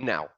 now.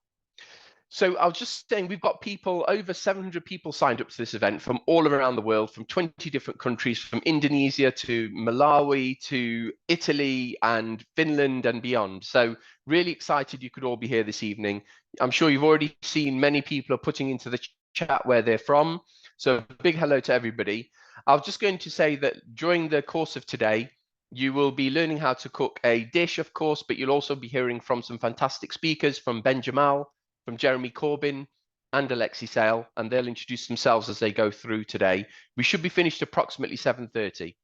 So I was just saying, we've got people, over 700 people signed up to this event from all around the world, from 20 different countries, from Indonesia to Malawi to Italy and Finland and beyond. So really excited you could all be here this evening. I'm sure you've already seen many people are putting into the chat where they're from. So big hello to everybody. I was just going to say that during the course of today, you will be learning how to cook a dish, of course, but you'll also be hearing from some fantastic speakers, from Jamal, from Jeremy Corbyn and Alexei Sayle, and they'll introduce themselves as they go through today. We should be finished approximately 7:30.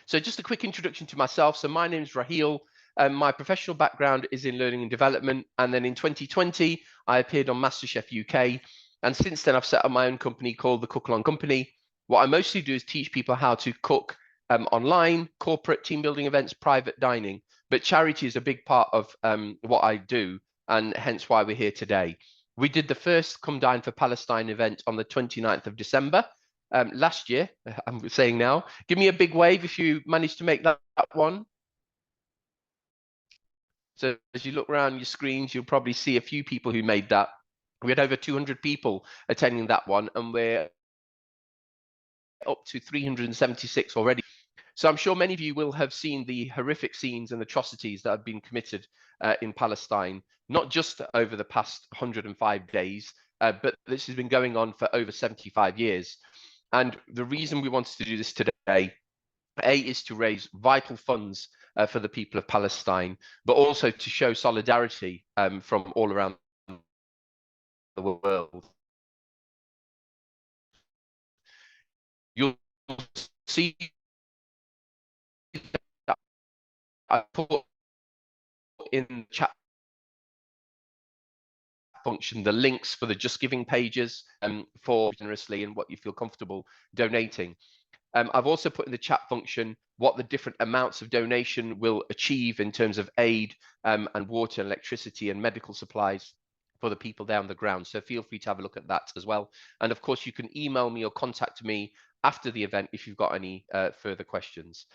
So just a quick introduction to myself. So my name is Raheel. My professional background is in learning and development. And then in 2020, I appeared on MasterChef UK. And since then, I've set up my own company called the Cookalong Company. What I mostly do is teach people how to cook online, corporate team building events, private dining. But charity is a big part of what I do, and hence why we're here today. We did the first Come Dine for Palestine event on the 29th of December last year. I'm saying now. Give me a big wave if you managed to make that one. So as you look around your screens, you'll probably see a few people who made that. We had over 200 people attending that one, and we're up to 376 already. So I'm sure many of you will have seen the horrific scenes and atrocities that have been committed in Palestine, not just over the past 105 days, but this has been going on for over 75 years. And the reason we wanted to do this today, is to raise vital funds for the people of Palestine, but also to show solidarity from all around the world. You'll see that I put in the chat function the links for the Just Giving pages for generously and what you feel comfortable donating. I've also put in the chat function what the different amounts of donation will achieve in terms of aid and water, electricity and medical supplies for the people down the ground. So feel free to have a look at that as well. And of course, you can email me or contact me after the event if you've got any further questions.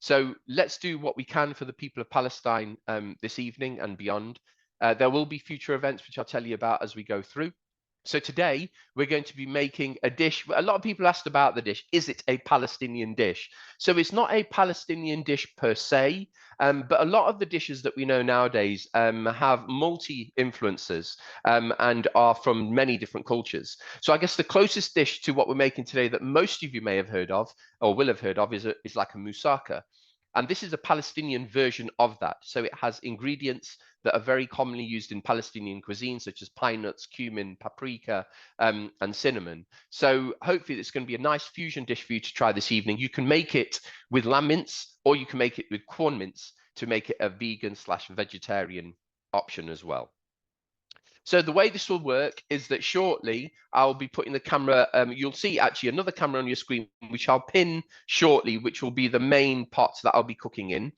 So let's do what we can for the people of Palestine this evening and beyond. There will be future events, which I'll tell you about as we go through. So today we're going to be making a dish. A lot of people asked about the dish. Is it a Palestinian dish? So it's not a Palestinian dish per se, but a lot of the dishes that we know nowadays have multi-influences and are from many different cultures. So I guess the closest dish to what we're making today that most of you may have heard of or will have heard of is like a moussaka. And this is a Palestinian version of that. So it has ingredients that are very commonly used in Palestinian cuisine, such as pine nuts, cumin, paprika, and cinnamon. So hopefully it's going to be a nice fusion dish for you to try this evening. You can make it with lamb mince, or you can make it with corn mince to make it a vegan/vegetarian option as well. So the way this will work is that shortly I'll be putting the camera, you'll see actually another camera on your screen, which I'll pin shortly, which will be the main pots that I'll be cooking in.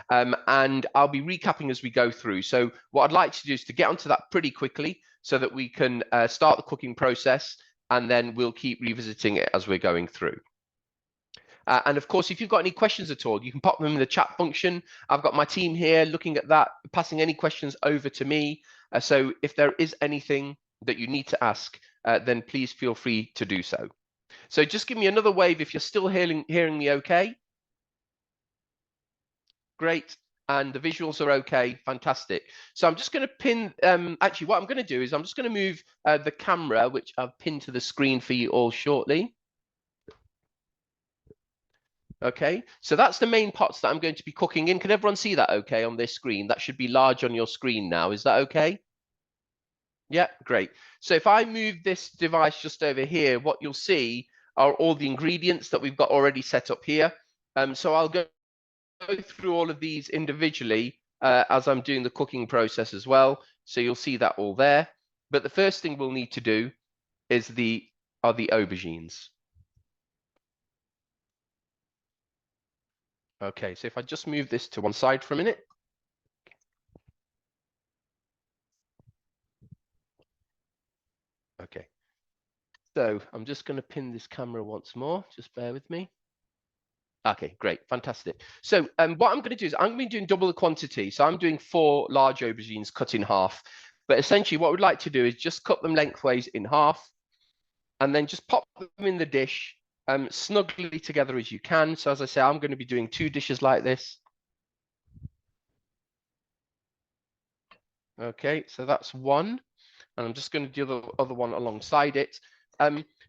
And I'll be recapping as we go through. So what I'd like to do is to get onto that pretty quickly so that we can start the cooking process, and then we'll keep revisiting it as we're going through. And of course, if you've got any questions at all, you can pop them in the chat function. I've got my team here looking at that, passing any questions over to me. So if there is anything that you need to ask, then please feel free to do so. So just give me another wave if you're still hearing me okay. Great. And the visuals are okay. Fantastic. So I'm just going to pin, actually what I'm going to do is I'm just going to move the camera, which I've pinned to the screen for you all shortly. Okay, so that's the main pots that I'm going to be cooking in. Can everyone see that okay on this screen? That should be large on your screen now. Is that okay? Yeah, great. So if I move this device just over here, what you'll see are all the ingredients that we've got already set up here. So I'll go through all of these individually as I'm doing the cooking process as well. So you'll see that all there. But the first thing we'll need to do is the aubergines. Okay, so if I just move this to one side for a minute. Okay, so I'm just going to pin this camera once more. Just bear with me. Okay, great, fantastic. So what I'm going to do is I'm going to be doing double the quantity. So I'm doing 4 large aubergines cut in half. But essentially what we'd like to do is just cut them lengthways in half and then just pop them in the dish snugly together as you can. So as I say, I'm going to be doing 2 dishes like this. Okay, so that's one. And I'm just going to do the other one alongside it.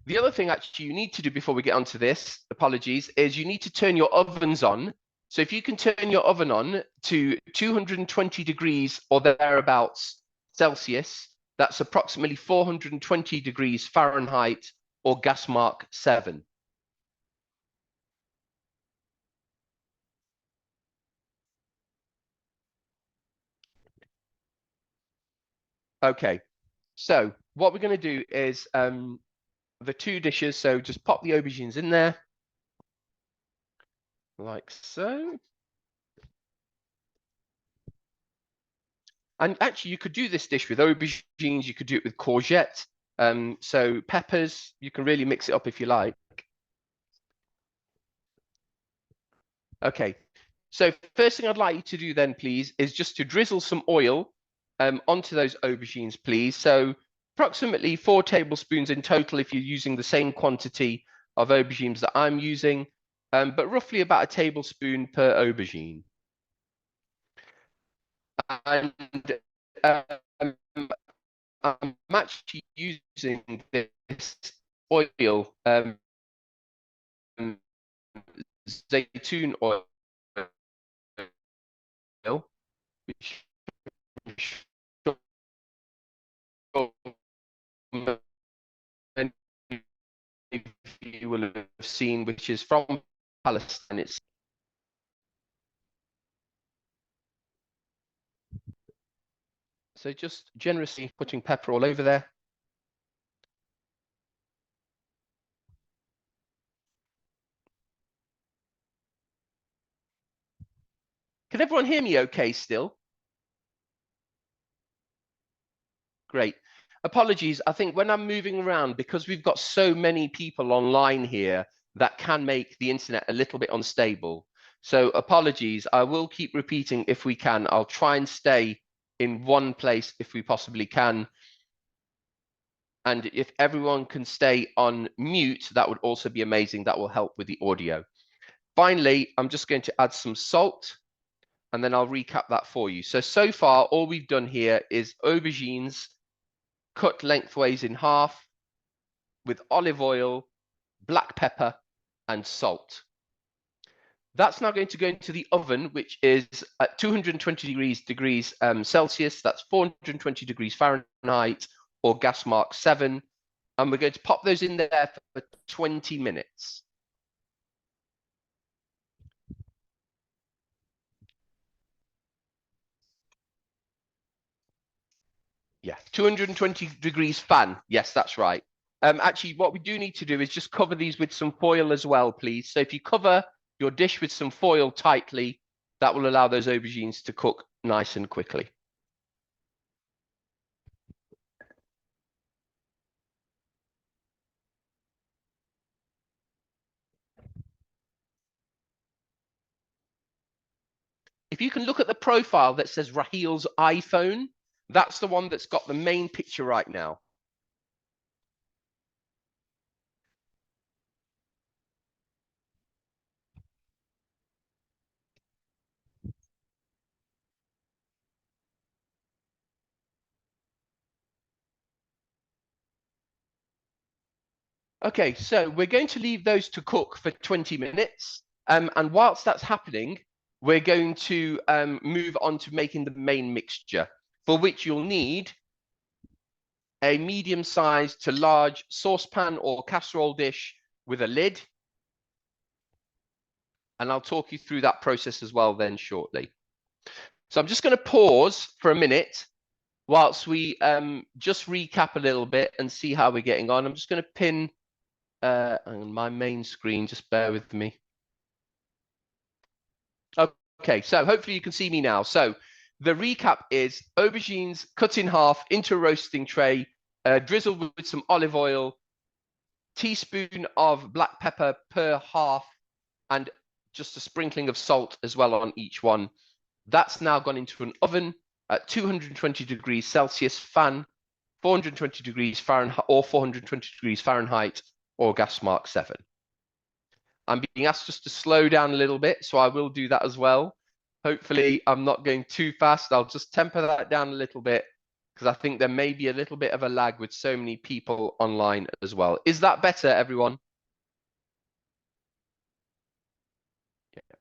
The other thing actually you need to do before we get onto this, apologies, is you need to turn your ovens on. So if you can turn your oven on to 220 degrees or thereabouts Celsius, that's approximately 420 degrees Fahrenheit or gas mark 7. Okay, so what we're going to do is the 2 dishes. So just pop the aubergines in there like so. And actually, you could do this dish with aubergines. You could do it with courgette. So peppers, you can really mix it up if you like. Okay. So first thing I'd like you to do then, please, is just to drizzle some oil onto those aubergines, please. So approximately 4 tablespoons in total if you're using the same quantity of aubergines that I'm using, but roughly about a tablespoon per aubergine. And um, I'm actually using this oil, zaytun oil, which many of you will have seen, which is from Palestine. So just generously putting pepper all over there. Can everyone hear me okay still? Great. Apologies. I think when I'm moving around, because we've got so many people online here, that can make the internet a little bit unstable. So apologies. I will keep repeating if we can. I'll try and stay in one place if we possibly can. And if everyone can stay on mute, that would also be amazing. That will help with the audio. Finally, I'm just going to add some salt, and then I'll recap that for you. So far, all we've done here is aubergines cut lengthways in half with olive oil, black pepper, and salt. That's now going to go into the oven, which is at 220 degrees Celsius. That's 420 degrees Fahrenheit or gas mark 7. And we're going to pop those in there for 20 minutes. Yeah, 220 degrees fan. Yes, that's right. Actually, what we do need to do is just cover these with some foil as well, please. So if you cover your dish with some foil tightly, that will allow those aubergines to cook nice and quickly. If you can look at the profile that says Rahil's iPhone, that's the one that's got the main picture right now. Okay, so we're going to leave those to cook for 20 minutes. And whilst that's happening, we're going to move on to making the main mixture, for which you'll need a medium-sized to large saucepan or casserole dish with a lid. And I'll talk you through that process as well then shortly. So I'm just going to pause for a minute whilst we just recap a little bit and see how we're getting on. I'm just going to pin on my main screen, just bear with me. Okay, so hopefully you can see me now. So the recap is aubergines cut in half into a roasting tray, drizzled with some olive oil, teaspoon of black pepper per half, and just a sprinkling of salt as well on each one. That's now gone into an oven at 220 degrees Celsius, fan 420 degrees Fahrenheit or 420 degrees Fahrenheit or gas mark 7. I'm being asked just to slow down a little bit, so I will do that as well. Hopefully I'm not going too fast. I'll just temper that down a little bit because I think there may be a little bit of a lag with so many people online as well. Is that better, everyone? Yeah.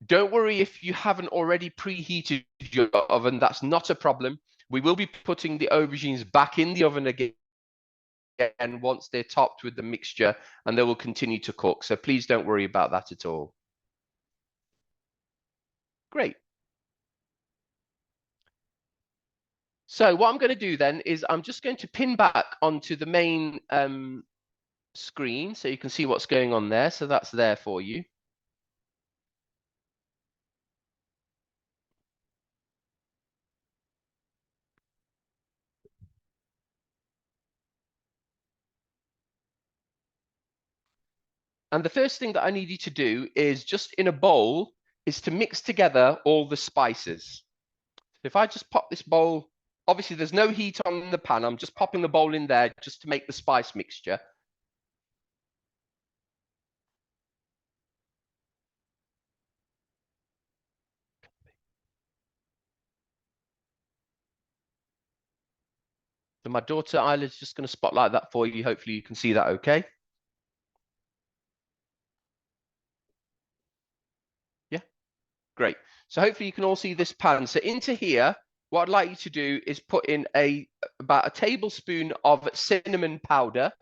Don't worry if you haven't already preheated your oven. That's not a problem. We will be putting the aubergines back in the oven again once they're topped with the mixture, and they will continue to cook. So please don't worry about that at all. Great. So what I'm going to do then is I'm just going to pin back onto the main screen so you can see what's going on there. So that's there for you. And the first thing that I need you to do is just in a bowl is to mix together all the spices. If I just pop this bowl, obviously there's no heat on the pan. I'm just popping the bowl in there just to make the spice mixture. So my daughter Isla's just going to spotlight that for you. Hopefully you can see that okay. Yeah, great. So hopefully you can all see this pan. So into here, what I'd like you to do is put in about a tablespoon of cinnamon powder.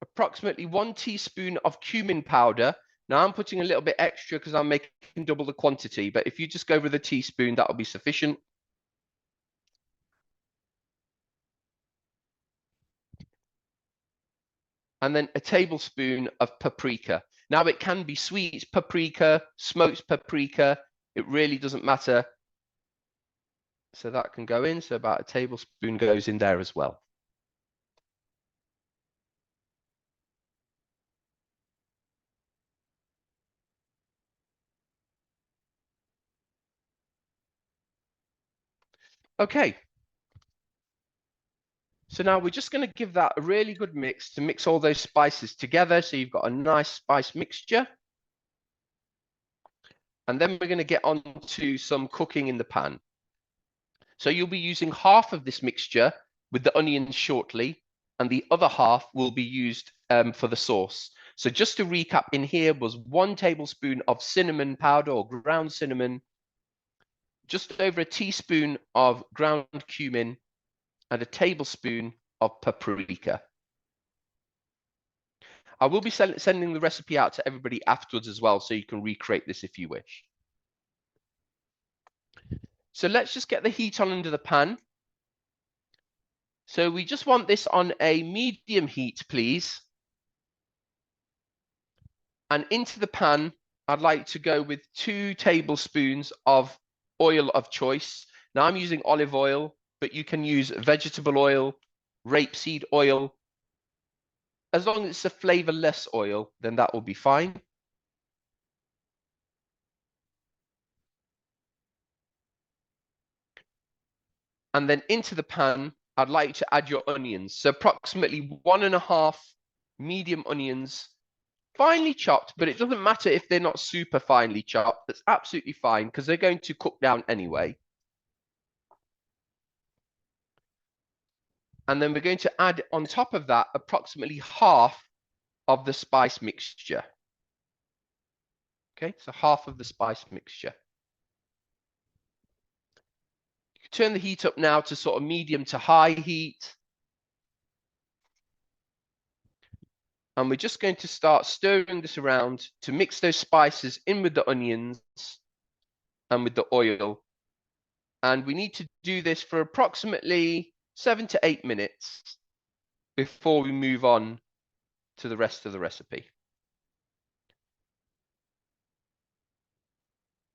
Approximately 1 teaspoon of cumin powder. Now I'm putting a little bit extra because I'm making double the quantity, but if you just go with a teaspoon, that'll be sufficient. And then a tablespoon of paprika. Now it can be sweet paprika, smoked paprika. It really doesn't matter. So that can go in. So about a tablespoon goes in there as well. Okay. So now we're just going to give that a really good mix to mix all those spices together. So you've got a nice spice mixture. And then we're going to get on to some cooking in the pan. So you'll be using half of this mixture with the onions shortly, and the other half will be used for the sauce. So just to recap, in here was 1 tablespoon of cinnamon powder or ground cinnamon, just over a teaspoon of ground cumin, and a tablespoon of paprika. I will be sending the recipe out to everybody afterwards as well, so you can recreate this if you wish. So let's just get the heat on under the pan. So we just want this on a medium heat, please. And into the pan, I'd like to go with 2 tablespoons of oil of choice. Now I'm using olive oil, but you can use vegetable oil, rapeseed oil. As long as it's a flavorless oil, then that will be fine. And then into the pan, I'd like to add your onions. So approximately 1.5 medium onions, finely chopped, but it doesn't matter if they're not super finely chopped. That's absolutely fine because they're going to cook down anyway. And then we're going to add on top of that approximately half of the spice mixture. Okay, so half of the spice mixture. You can turn the heat up now to sort of medium to high heat. And we're just going to start stirring this around to mix those spices in with the onions and with the oil. And we need to do this for approximately 7 to 8 minutes before we move on to the rest of the recipe.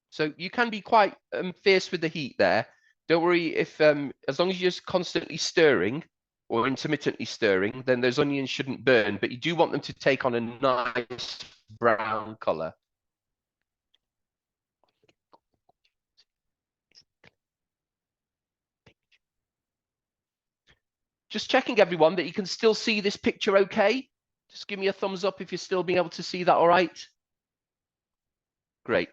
So you can be quite fierce with the heat there, Don't worry if as long as you're just constantly stirring or intermittently stirring, then those onions shouldn't burn, but you do want them to take on a nice brown color. Just checking, everyone, that you can still see this picture okay. Just give me a thumbs up if you're still being able to see that all right. Great.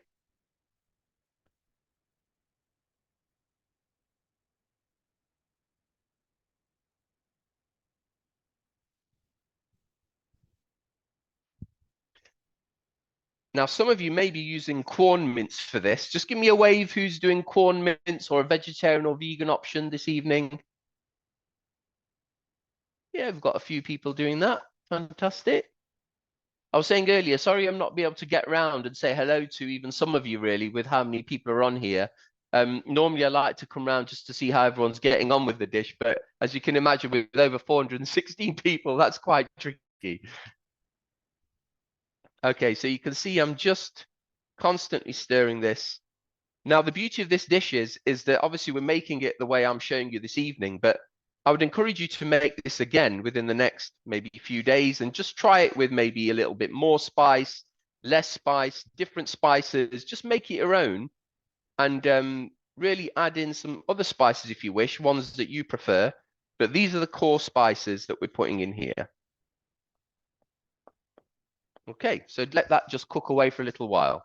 Now, some of you may be using corn mince for this. Just give me a wave who's doing corn mince or a vegetarian or vegan option this evening. Yeah, we've got a few people doing that. Fantastic. I was saying earlier, sorry I'm not be able to get round and say hello to even some of you really with how many people are on here. Normally I like to come round just to see how everyone's getting on with the dish, but as you can imagine with over 416 people, that's quite tricky. Okay, so you can see I'm just constantly stirring this. Now, the beauty of this dish is that obviously we're making it the way I'm showing you this evening, but I would encourage you to make this again within the next maybe few days and just try it with maybe a little bit more spice, less spice, different spices. Just make it your own and really add in some other spices if you wish, ones that you prefer. But these are the core spices that we're putting in here. Okay, so let that just cook away for a little while.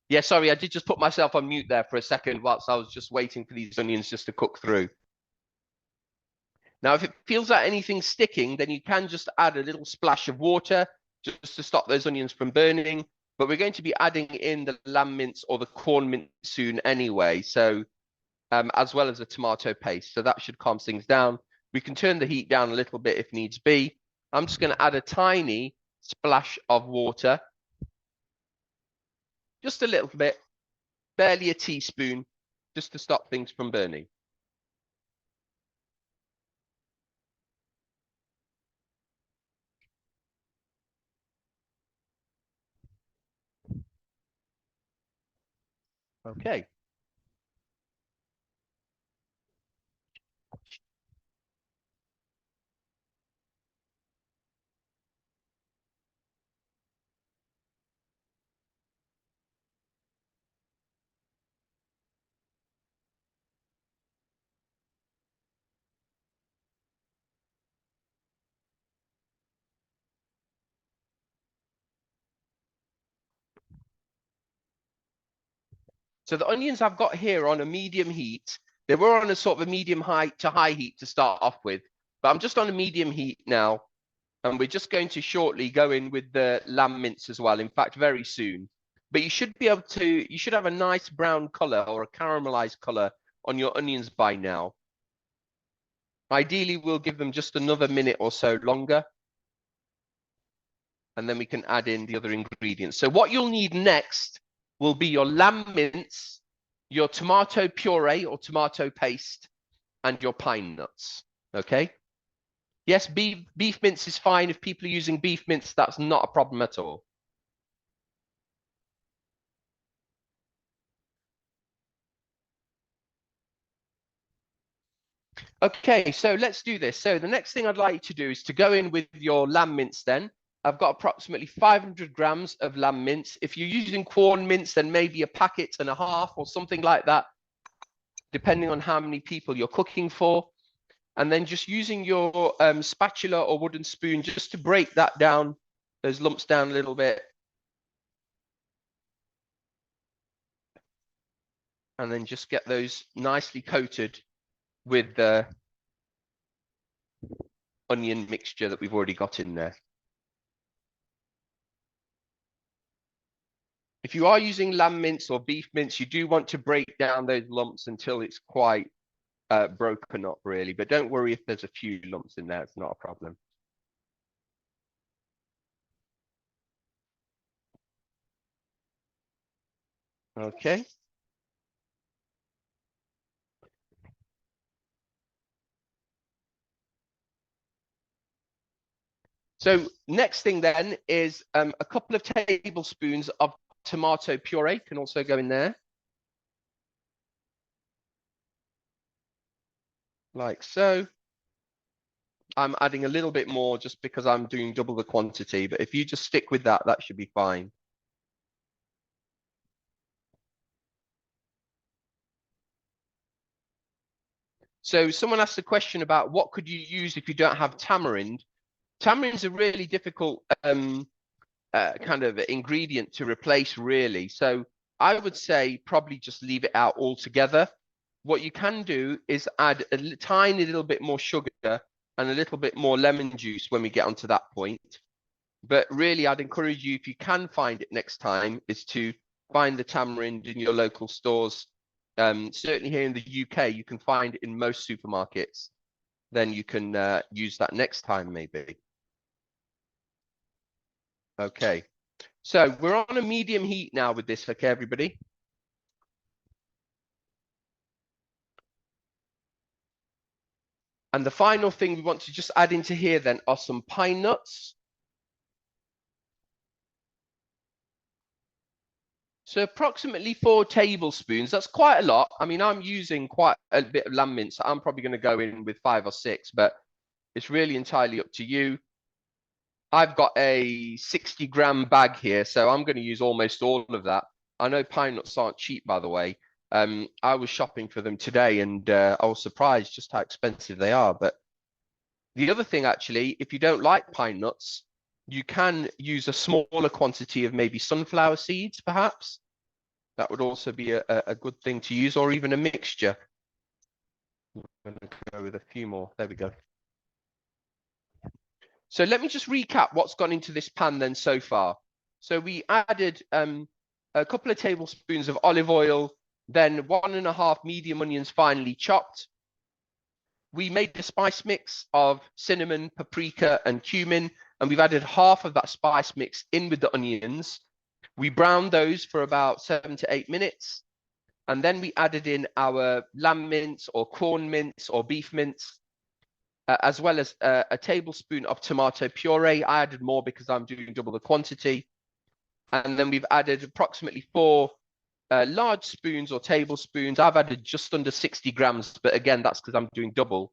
Yeah, sorry, I did just put myself on mute there for a second whilst I was just waiting for these onions just to cook through. Now, if it feels like anything's sticking, then you can just add a little splash of water just to stop those onions from burning. But we're going to be adding in the lamb mince or the corn mince soon anyway, so as well as the tomato paste. So that should calm things down. We can turn the heat down a little bit if needs be. I'm just going to add a tiny splash of water, just a little bit, barely a teaspoon, just to stop things from burning. Okay. So the onions I've got here on a medium heat. They were on a sort of a medium high to high heat to start off with, but I'm just on a medium heat now. And we're just going to shortly go in with the lamb mince as well. In fact, very soon. But you should be able to, you should have a nice brown color or a caramelized color on your onions by now. Ideally, we'll give them just another minute or so longer. And then we can add in the other ingredients. So what you'll need next will be your lamb mince, your tomato puree or tomato paste, and your pine nuts. Okay? Yes, beef mince is fine. If people are using beef mince, that's not a problem at all. Okay, so let's do this. So the next thing I'd like you to do is to go in with your lamb mince then. I've got approximately 500 grams of lamb mince. If you're using corn mince, then maybe a packet and a half or something like that, depending on how many people you're cooking for. And then just using your spatula or wooden spoon just to break that down, those lumps down a little bit. And then just get those nicely coated with the onion mixture that we've already got in there. If you are using lamb mince or beef mince, you do want to break down those lumps until it's quite broken up, really. But don't worry if there's a few lumps in there, it's not a problem. Okay. So next thing then is a couple of tablespoons of tomato puree can also go in there. Like so. I'm adding a little bit more just because I'm doing double the quantity, but if you just stick with that, that should be fine. So someone asked a question about what could you use if you don't have tamarind. Tamarind's a really difficult kind of ingredient to replace, really. So I would say probably just leave it out altogether. What you can do is add a tiny little bit more sugar and a little bit more lemon juice when we get onto that point. But really, I'd encourage you, if you can find it next time, is to find the tamarind in your local stores. Certainly here in the UK, you can find it in most supermarkets. Then you can use that next time, maybe. Okay. So we're on a medium heat now with this, okay, everybody? And the final thing we want to just add into here then are some pine nuts. So approximately 4 tablespoons. That's quite a lot. I mean, I'm using quite a bit of lamb mince. So I'm probably going to go in with 5 or 6, but it's really entirely up to you. I've got a 60-gram bag here, so I'm going to use almost all of that. I know pine nuts aren't cheap, by the way. I was shopping for them today, and I was surprised just how expensive they are. But the other thing, actually, if you don't like pine nuts, you can use a smaller quantity of maybe sunflower seeds, perhaps. That would also be a good thing to use, or even a mixture. I'm going to go with a few more. There we go. So let me just recap what's gone into this pan then so far. So we added a couple of tablespoons of olive oil, then 1.5 medium onions finely chopped. We made a spice mix of cinnamon, paprika, and cumin, and we've added half of that spice mix in with the onions. We browned those for about 7 to 8 minutes. And then we added in our lamb mince or corn mince or beef mince, as well as a tablespoon of tomato puree. I added more because I'm doing double the quantity. And then we've added approximately 4 large spoons or tablespoons. I've added just under 60 grams, but again, that's because I'm doing double,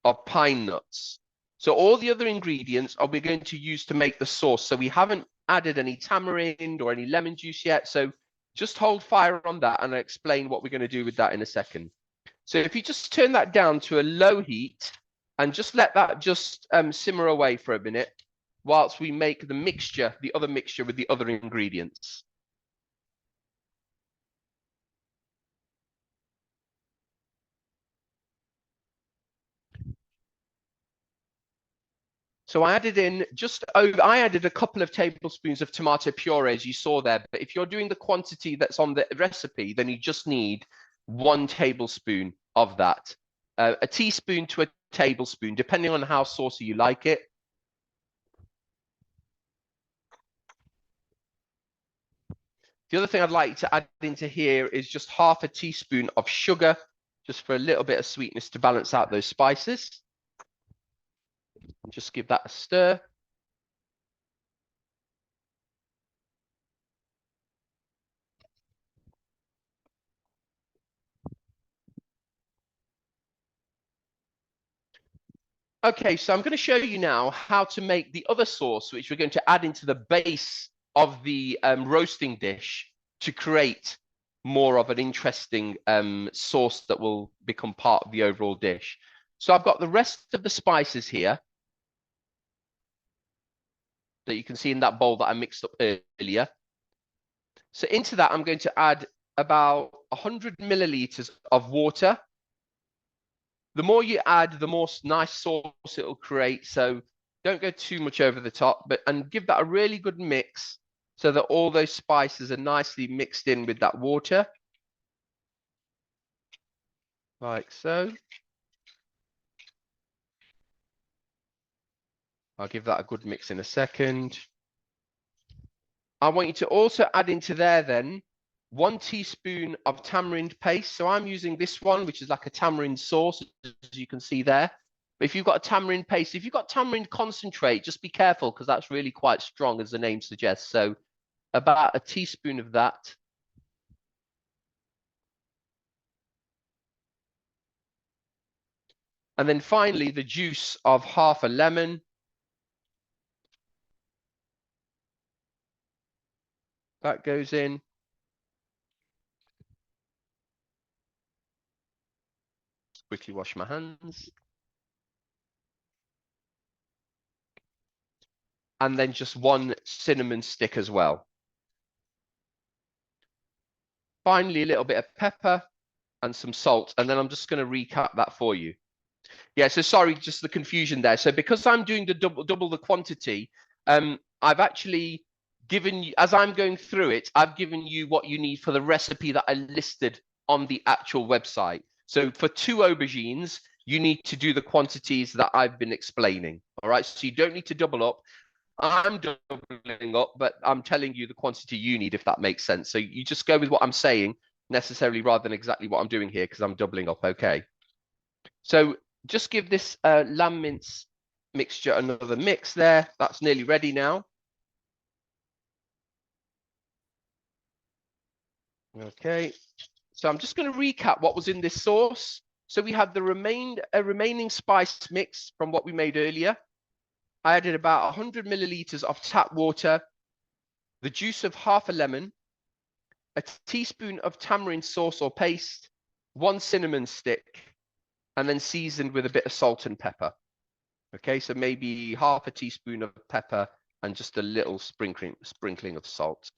of pine nuts. So all the other ingredients are we're going to use to make the sauce. So we haven't added any tamarind or any lemon juice yet. So just hold fire on that, and I'll explain what we're going to do with that in a second. So if you just turn that down to a low heat and just let that just simmer away for a minute whilst we make the mixture, the other mixture with the other ingredients. So I added in I added a couple of tablespoons of tomato puree, as you saw there. But if you're doing the quantity that's on the recipe, then you just need 1 tablespoon of that. A teaspoon to a tablespoon, depending on how saucy you like it. The other thing I'd like to add into here is just half a teaspoon of sugar, just for a little bit of sweetness to balance out those spices. Just give that a stir. Okay, so I'm going to show you now how to make the other sauce, which we're going to add into the base of the roasting dish to create more of an interesting sauce that will become part of the overall dish. So I've got the rest of the spices here that you can see in that bowl that I mixed up earlier. So into that, I'm going to add about 100 milliliters of water. The more you add, the more nice sauce it'll create. So don't go too much over the top, and give that a really good mix so that all those spices are nicely mixed in with that water, like so. I'll give that a good mix in a second. I want you to also add into there then 1 teaspoon of tamarind paste. So I'm using this one, which is like a tamarind sauce, as you can see there. But if you've got a tamarind paste, if you've got tamarind concentrate, just be careful because that's really quite strong, as the name suggests. So about a teaspoon of that. And then finally, the juice of half a lemon. That goes in. Quickly wash my hands. And then just 1 cinnamon stick as well. Finally, a little bit of pepper and some salt. And then I'm just going to recap that for you. Yeah, so sorry, just the confusion there. So because I'm doing the double the quantity, I've actually given you, as I'm going through it, I've given you what you need for the recipe that I listed on the actual website. So for 2 aubergines, you need to do the quantities that I've been explaining. All right, so you don't need to double up. I'm doubling up, but I'm telling you the quantity you need, if that makes sense. So you just go with what I'm saying necessarily rather than exactly what I'm doing here because I'm doubling up. Okay. So just give this lamb mince mixture another mix there. That's nearly ready now. Okay. So I'm just going to recap what was in this sauce. So we had the remaining spice mix from what we made earlier. I added about 100 milliliters of tap water, the juice of half a lemon, a teaspoon of tamarind sauce or paste, 1 cinnamon stick, and then seasoned with a bit of salt and pepper. Okay, so maybe half a teaspoon of pepper and just a little sprinkling of salt.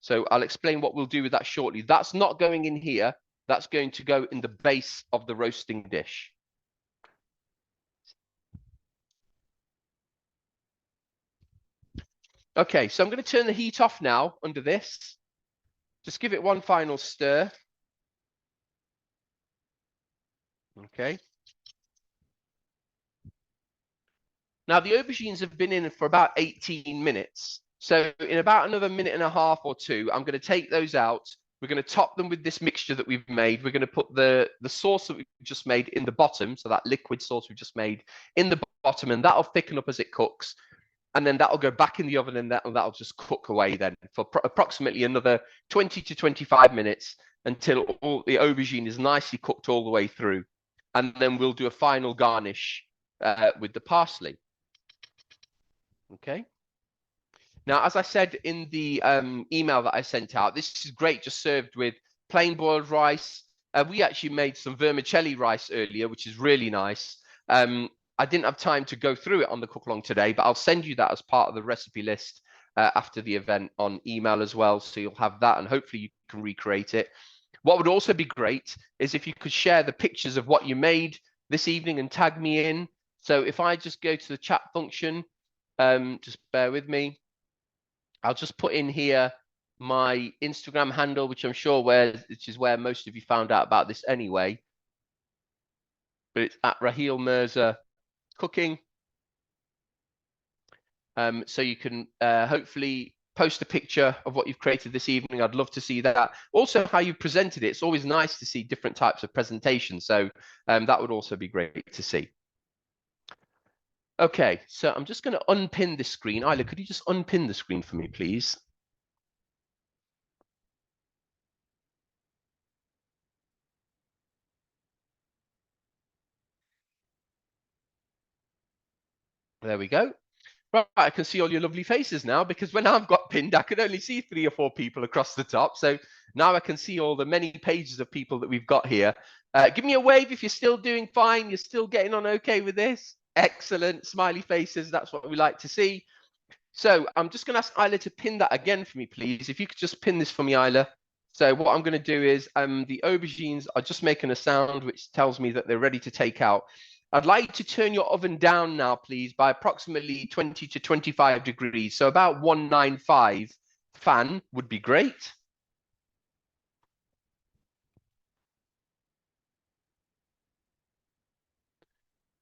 So I'll explain what we'll do with that shortly. That's not going in here. That's going to go in the base of the roasting dish. Okay, so I'm going to turn the heat off now under this. Just give it 1 final stir. Okay. Now the aubergines have been in for about 18 minutes. So in about another minute and a half or 2, I'm going to take those out. We're going to top them with this mixture that we've made. We're going to put the sauce that we've just made in the bottom. So that liquid sauce we've just made in the bottom, and that'll thicken up as it cooks. And then that'll go back in the oven, and that'll just cook away then for approximately another 20 to 25 minutes until all the aubergine is nicely cooked all the way through. And then we'll do a final garnish with the parsley. Okay. Now, as I said in the email that I sent out, this is great just served with plain boiled rice. We actually made some vermicelli rice earlier, which is really nice. I didn't have time to go through it on the cook along today, but I'll send you that as part of the recipe list after the event on email as well. So you'll have that, and hopefully you can recreate it. What would also be great is if you could share the pictures of what you made this evening and tag me in. So if I just go to the chat function, just bear with me. I'll just put in here my Instagram handle, which I'm sure which is where most of you found out about this anyway. But it's at Raheel Mirza Cooking. So you can hopefully post a picture of what you've created this evening. I'd love to see that. Also, how you presented it. It's always nice to see different types of presentation. So that would also be great to see. Okay, so I'm just going to unpin this screen. Isla, could you just unpin the screen for me, please? There we go. Right, I can see all your lovely faces now, because when I've got pinned, I could only see 3 or 4 people across the top. So now I can see all the many pages of people that we've got here. Give me a wave if you're still doing fine. You're still getting on okay with this. Excellent. Smiley faces. That's what we like to see. So I'm just going to ask Isla to pin that again for me, please. If you could just pin this for me, Isla. So what I'm going to do is the aubergines are just making a sound, which tells me that they're ready to take out. I'd like to turn your oven down now, please, by approximately 20 to 25 degrees. So about 195 fan would be great.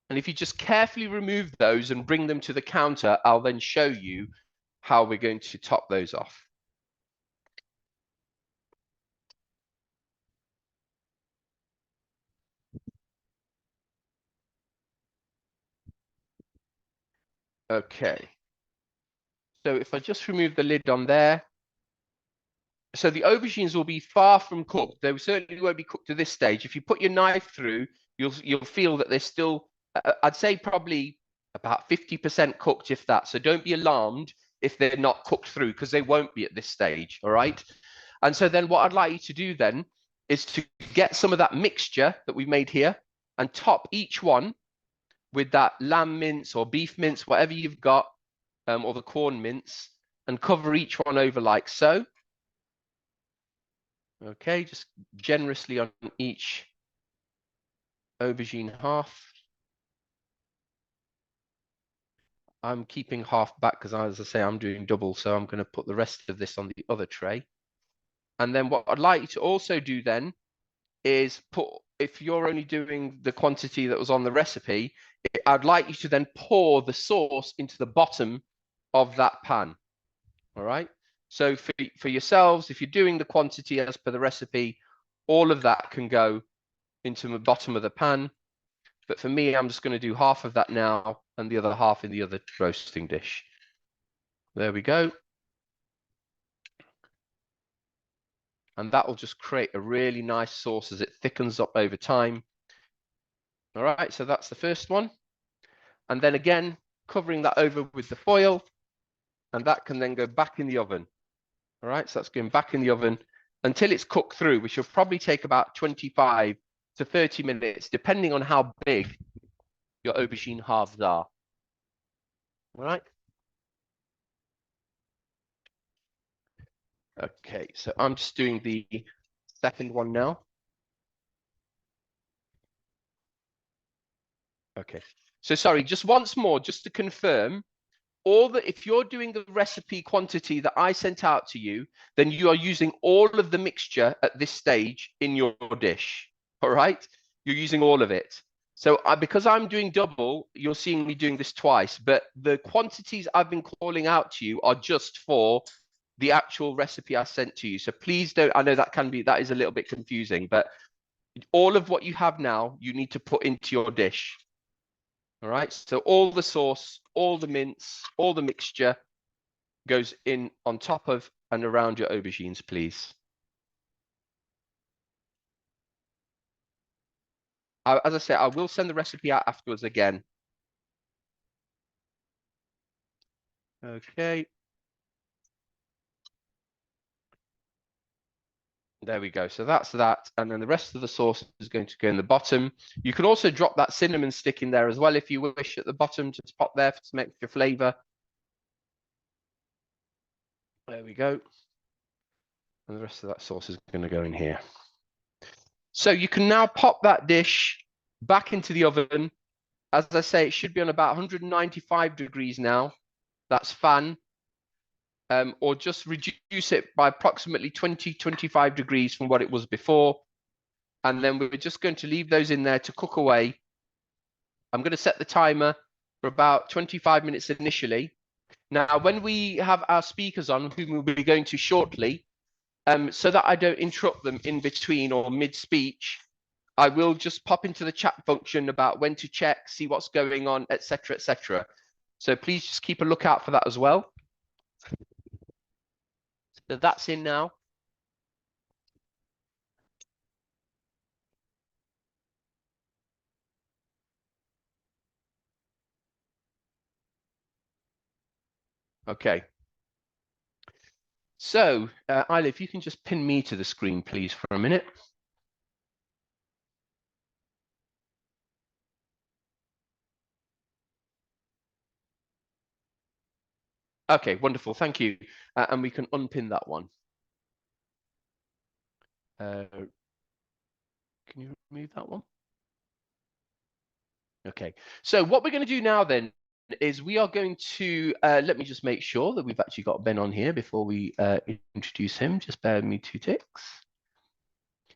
And if you just carefully remove those and bring them to the counter, I'll then show you how we're going to top those off. Okay. So if I just remove the lid on there, so the aubergines will be far from cooked. They certainly won't be cooked to this stage. If you put your knife through, you'll feel that they're still, I'd say probably about 50% cooked, if that. So don't be alarmed if they're not cooked through, because they won't be at this stage, all right? And so then what I'd like you to do then is to get some of that mixture that we made here and top each one with that lamb mince or beef mince, whatever you've got, or the corn mince, and cover each one over like so. Okay, just generously on each aubergine half. I'm keeping half back because, as I say, I'm doing double, so I'm going to put the rest of this on the other tray. And then what I'd like you to also do then is put, if you're only doing the quantity that was on the recipe, I'd like you to then pour the sauce into the bottom of that pan. All right. So for yourselves, if you're doing the quantity as per the recipe, all of that can go into the bottom of the pan. But for me, I'm just going to do half of that now and the other half in the other roasting dish. There we go. And that will just create a really nice sauce as it thickens up over time. All right, so that's the first one. And then again, covering that over with the foil, and that can then go back in the oven. All right, so that's going back in the oven until it's cooked through, which will probably take about 25 to 30 minutes, depending on how big your aubergine halves are. All right. Okay, so I'm just doing the second one now. Okay, so sorry, just once more, just to confirm, if you're doing the recipe quantity that I sent out to you, then you are using all of the mixture at this stage in your dish. All right, you're using all of it. So because I'm doing double, you're seeing me doing this twice, but the quantities I've been calling out to you are just for the actual recipe I sent to you. So please don't, I know that is a little bit confusing, but all of what you have now, you need to put into your dish. All right, so all the sauce, all the mince, all the mixture goes in on top of and around your aubergines, please. As I say, I will send the recipe out afterwards again. Okay. There we go. So that's that. And then the rest of the sauce is going to go in the bottom. You can also drop that cinnamon stick in there as well if you wish at the bottom to pop there for some extra flavor. There we go. And the rest of that sauce is going to go in here. So you can now pop that dish back into the oven. As I say, it should be on about 195 degrees now. That's fan. Or just reduce it by approximately 25 degrees from what it was before. And then we're just going to leave those in there to cook away. I'm going to set the timer for about 25 minutes initially. Now, when we have our speakers on, whom we'll be going to shortly, so that I don't interrupt them in between or mid-speech, I will just pop into the chat function about when to check, see what's going on, etc., etc. So please just keep a lookout for that as well. So that's in now. Okay. So, Isla, if you can just pin me to the screen, please, for a minute. Okay, wonderful. Thank you. And we can unpin that one. Can you remove that one? Okay. So what we're going to do now then is we are going to, let me just make sure that we've actually got Ben on here before we introduce him. Just bear with me 2 ticks.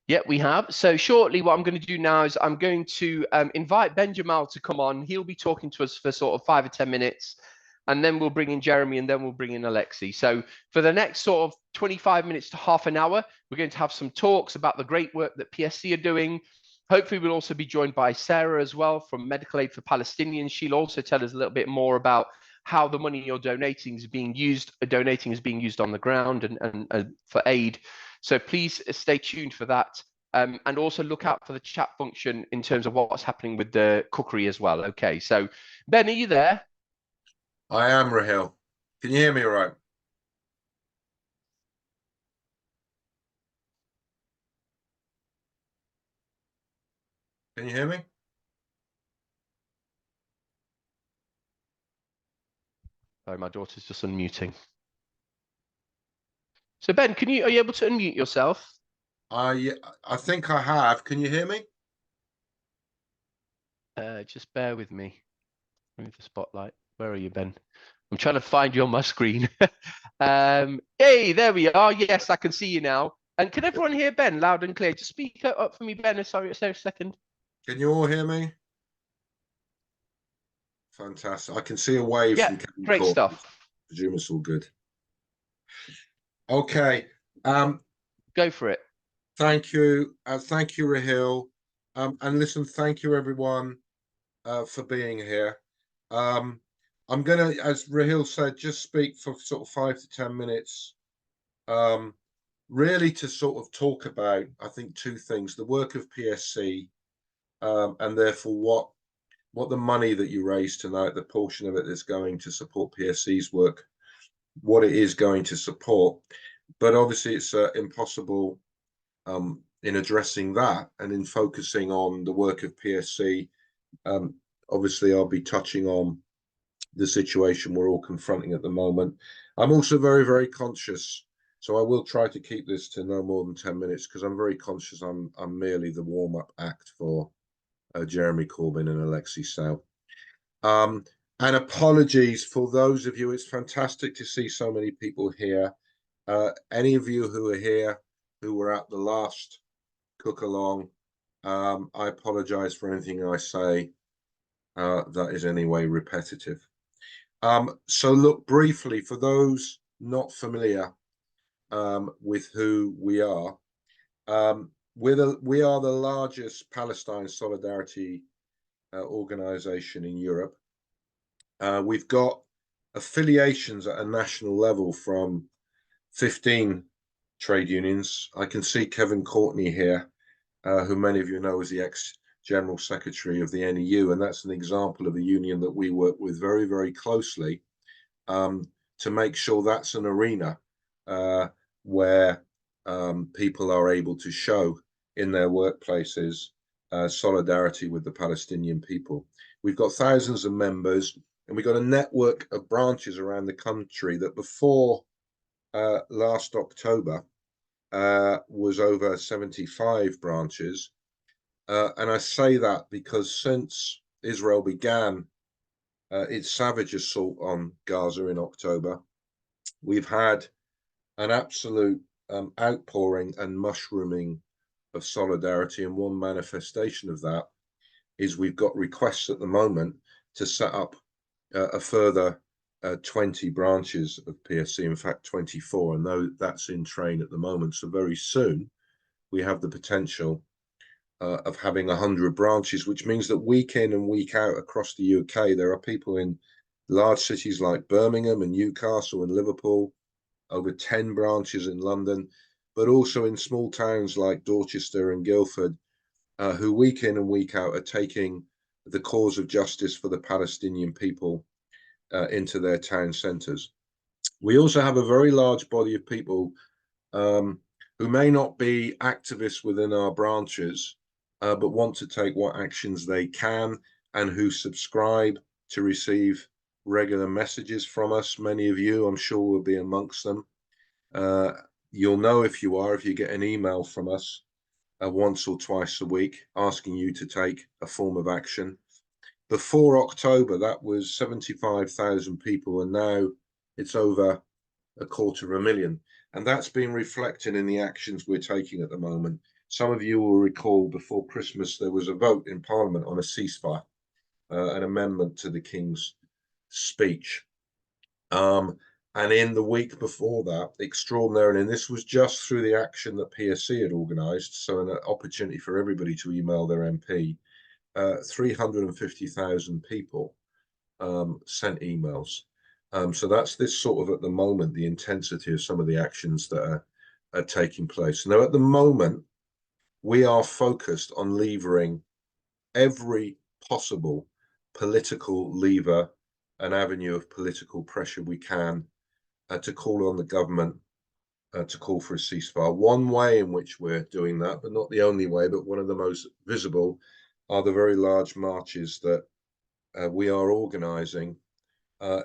Yeah, we have. So shortly, what I'm going to do now is I'm going to invite Ben Jamal to come on. He'll be talking to us for sort of 5 or 10 minutes, and then we'll bring in Jeremy, and then we'll bring in Alexei. So for the next sort of 25 minutes to half an hour, we're going to have some talks about the great work that PSC are doing. Hopefully, we'll also be joined by Sarah as well from Medical Aid for Palestinians. She'll also tell us a little bit more about how the money you're donating is being used on the ground and for aid. So please stay tuned for that. And also look out for the chat function in terms of what's happening with the cookery as well. Okay, so Ben, are you there? I am, Rahil. Can you hear me all right? Can you hear me? Sorry, my daughter's just unmuting. So Ben, are you able to unmute yourself? I think I have. Can you hear me? Just bear with me. Move the spotlight. Where are you, Ben? I'm trying to find you on my screen. Hey, there we are. Yes, I can see you now. And can everyone hear Ben loud and clear? Just speak up for me, Ben. Sorry, a second. Can you all hear me? Fantastic. I can see a wave Yeah, from Kevin great Corbyn. stuff. I presume it's all good. Okay. Go for it. Thank you. Thank you, Rahil. And listen, thank you, everyone, for being here. I'm going to, as Rahil said, just speak for sort of 5 to 10 minutes, really to sort of talk about, I think, 2 things: the work of PSC, and therefore what the money that you raise tonight, the portion of it that's going to support PSC's work, what it is going to support. But obviously, it's impossible in addressing that and in focusing on the work of PSC. Obviously, I'll be touching on the situation we're all confronting at the moment. I'm also very, very conscious, so I will try to keep this to no more than 10 minutes, because I'm very conscious I'm merely the warm-up act for Jeremy Corbyn and Alexei Sayle. And apologies for those of you. It's fantastic to see so many people here. Any of you who are here who were at the last cook-along, I apologize for anything I say that is in any way repetitive. So look, briefly, for those not familiar with who we are, we are the largest Palestine solidarity organization in Europe. We've got affiliations at a national level from 15 trade unions. I can see Kevin Courtney here, who many of you know as the ex-General Secretary of the NEU, and that's an example of a union that we work with very, very closely to make sure that's an arena where people are able to show in their workplaces solidarity with the Palestinian people. We've got thousands of members, and we've got a network of branches around the country that before last October was over 75 branches. And I say that because since Israel began its savage assault on Gaza in October, we've had an absolute outpouring and mushrooming of solidarity. And one manifestation of that is we've got requests at the moment to set up a further 20 branches of PSC, in fact 24, and that's in train at the moment. So very soon we have the potential of having 100 branches, which means that week in and week out across the UK, there are people in large cities like Birmingham and Newcastle and Liverpool, over 10 branches in London, but also in small towns like Dorchester and Guildford, who week in and week out are taking the cause of justice for the Palestinian people into their town centres. We also have a very large body of people who may not be activists within our branches, but want to take what actions they can, and who subscribe to receive regular messages from us. Many of you, I'm sure, will be amongst them. You'll know if you get an email from us once or twice a week asking you to take a form of action. Before October, that was 75,000 people, and now it's over 250,000. And that's been reflected in the actions we're taking at the moment. Some of you will recall before Christmas, there was a vote in Parliament on a ceasefire, an amendment to the King's speech. And in the week before that, extraordinarily, and this was just through the action that PSC had organised, so an opportunity for everybody to email their MP, 350,000 people sent emails. So that's this sort of, at the moment, the intensity of some of the actions that are taking place. Now, at the moment, we are focused on levering every possible political lever and avenue of political pressure we can to call on the government to call for a ceasefire. One way in which we're doing that, but not the only way, but one of the most visible, are the very large marches that we are organising